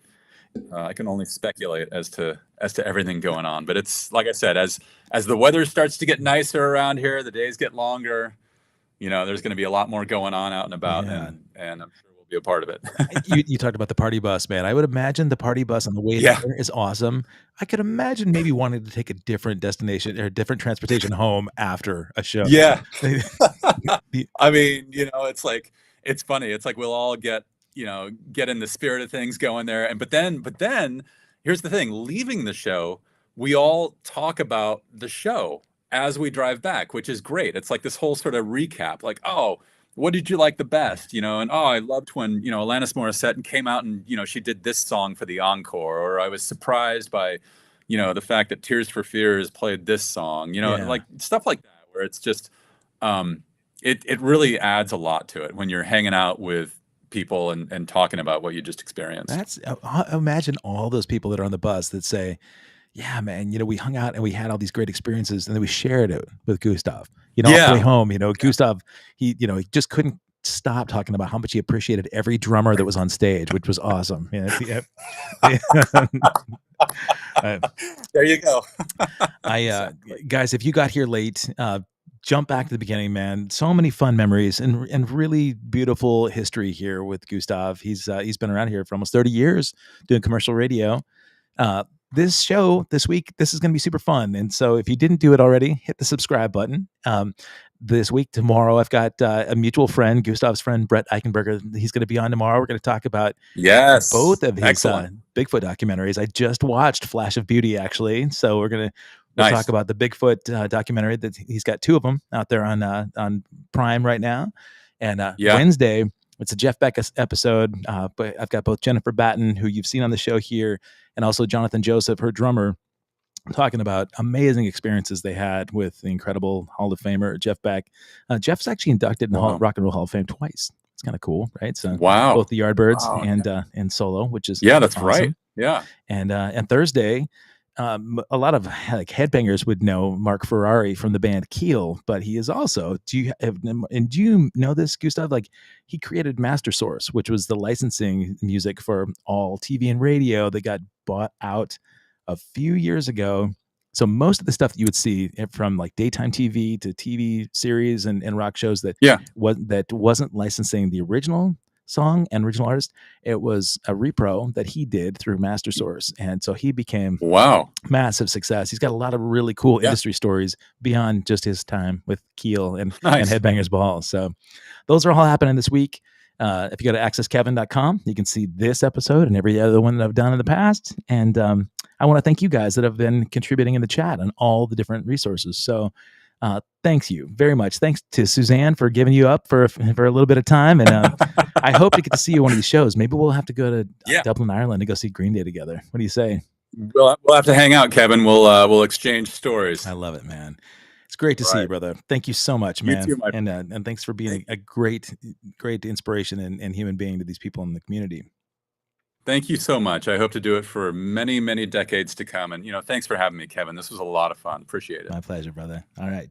only speculate as to everything going on, but it's like I said, as the weather starts to get nicer around here, the days get longer. There's going to be a lot more going on out and about,
Yeah.
and I'm sure we'll be a part of it.
You talked about the party bus, man. I would imagine the party bus on the way
Yeah,
there is awesome. I could imagine maybe wanting to take a different destination or different transportation home after a show.
yeah.
The-
I mean, it's funny. It's like we'll all get in the spirit of things going there, and but then here's the thing: leaving the show, we all talk about the show as we drive back, which is great. It's like this whole sort of recap, like, oh, what did you like the best? And oh, I loved when Alanis Morissette came out and she did this song for the encore, or I was surprised by the fact that Tears for Fears played this song,
Yeah.
like stuff like that, where it's just it really adds a lot to it when you're hanging out with people and talking about what you just experienced.
That's imagine all those people that are on the bus that say, "Yeah, man, we hung out and we had all these great experiences, and then we shared it with Gustav." On the way
Yeah.
home, Gustav, he just couldn't stop talking about how much he appreciated every drummer that was on stage, which was awesome. Yeah, uh,
There you go.
I guys, if you got here late, jump back to the beginning, man. So many fun memories and really beautiful history here with Gustav. He's been around here for almost 30 years doing commercial radio. This show this week, this is going to be super fun. And so if you didn't do it already, hit the subscribe button. This week, tomorrow, I've got a mutual friend, Gustav's friend, Brett Eichenberger. He's going to be on tomorrow. We're going to talk about both of his
Excellent.
Bigfoot documentaries. I just watched Flash of Beauty, actually. So we'll
Nice.
talk about the Bigfoot documentary that he's got 2 of them out there on Prime right now. And
Yeah.
Wednesday, it's a Jeff Beck episode, but I've got both Jennifer Batten, who you've seen on the show here, and also Jonathan Joseph, her drummer, talking about amazing experiences they had with the incredible Hall of Famer Jeff Beck. Jeff's actually inducted in the
Wow.
Rock and Roll Hall of Fame twice. It's kind of cool, right? So
Wow.
both the Yardbirds
Wow.
and solo, which is
That's
awesome.
right. Yeah.
And Thursday, a lot of like headbangers would know Mark Ferrari from the band Keel, but he is also. Do you know this, Gustav? Like, he created Master Source, which was the licensing music for all TV and radio that got bought out a few years ago. So most of the stuff that you would see from like daytime TV to TV series and rock shows that wasn't licensing the original song and original artist, it was a repro that he did through Master Source, and so he became massive success. He's got a lot of really cool industry stories beyond just his time with Keel and Headbangers Ball. So those are all happening this week. If you go to accesskevin.com, you can see this episode and every other one that I've done in the past. And I want to thank you guys that have been contributing in the chat on all the different resources. So thanks you very much. Thanks to Suzanne for giving you up for a little bit of time. And I hope to get to see you at one of these shows. Maybe we'll have to go to Dublin, Ireland to go see Green Day together. What do you say?
We'll have to hang out, Kevin. We'll exchange stories.
I love it, man. It's great to see you, brother. Thank you so much, man.
You too,
and thanks for being a great inspiration and human being to these people in the community.
Thank you so much. I hope to do it for many, many decades to come. And, thanks for having me, Kevin. This was a lot of fun. Appreciate it.
My pleasure, brother. All right.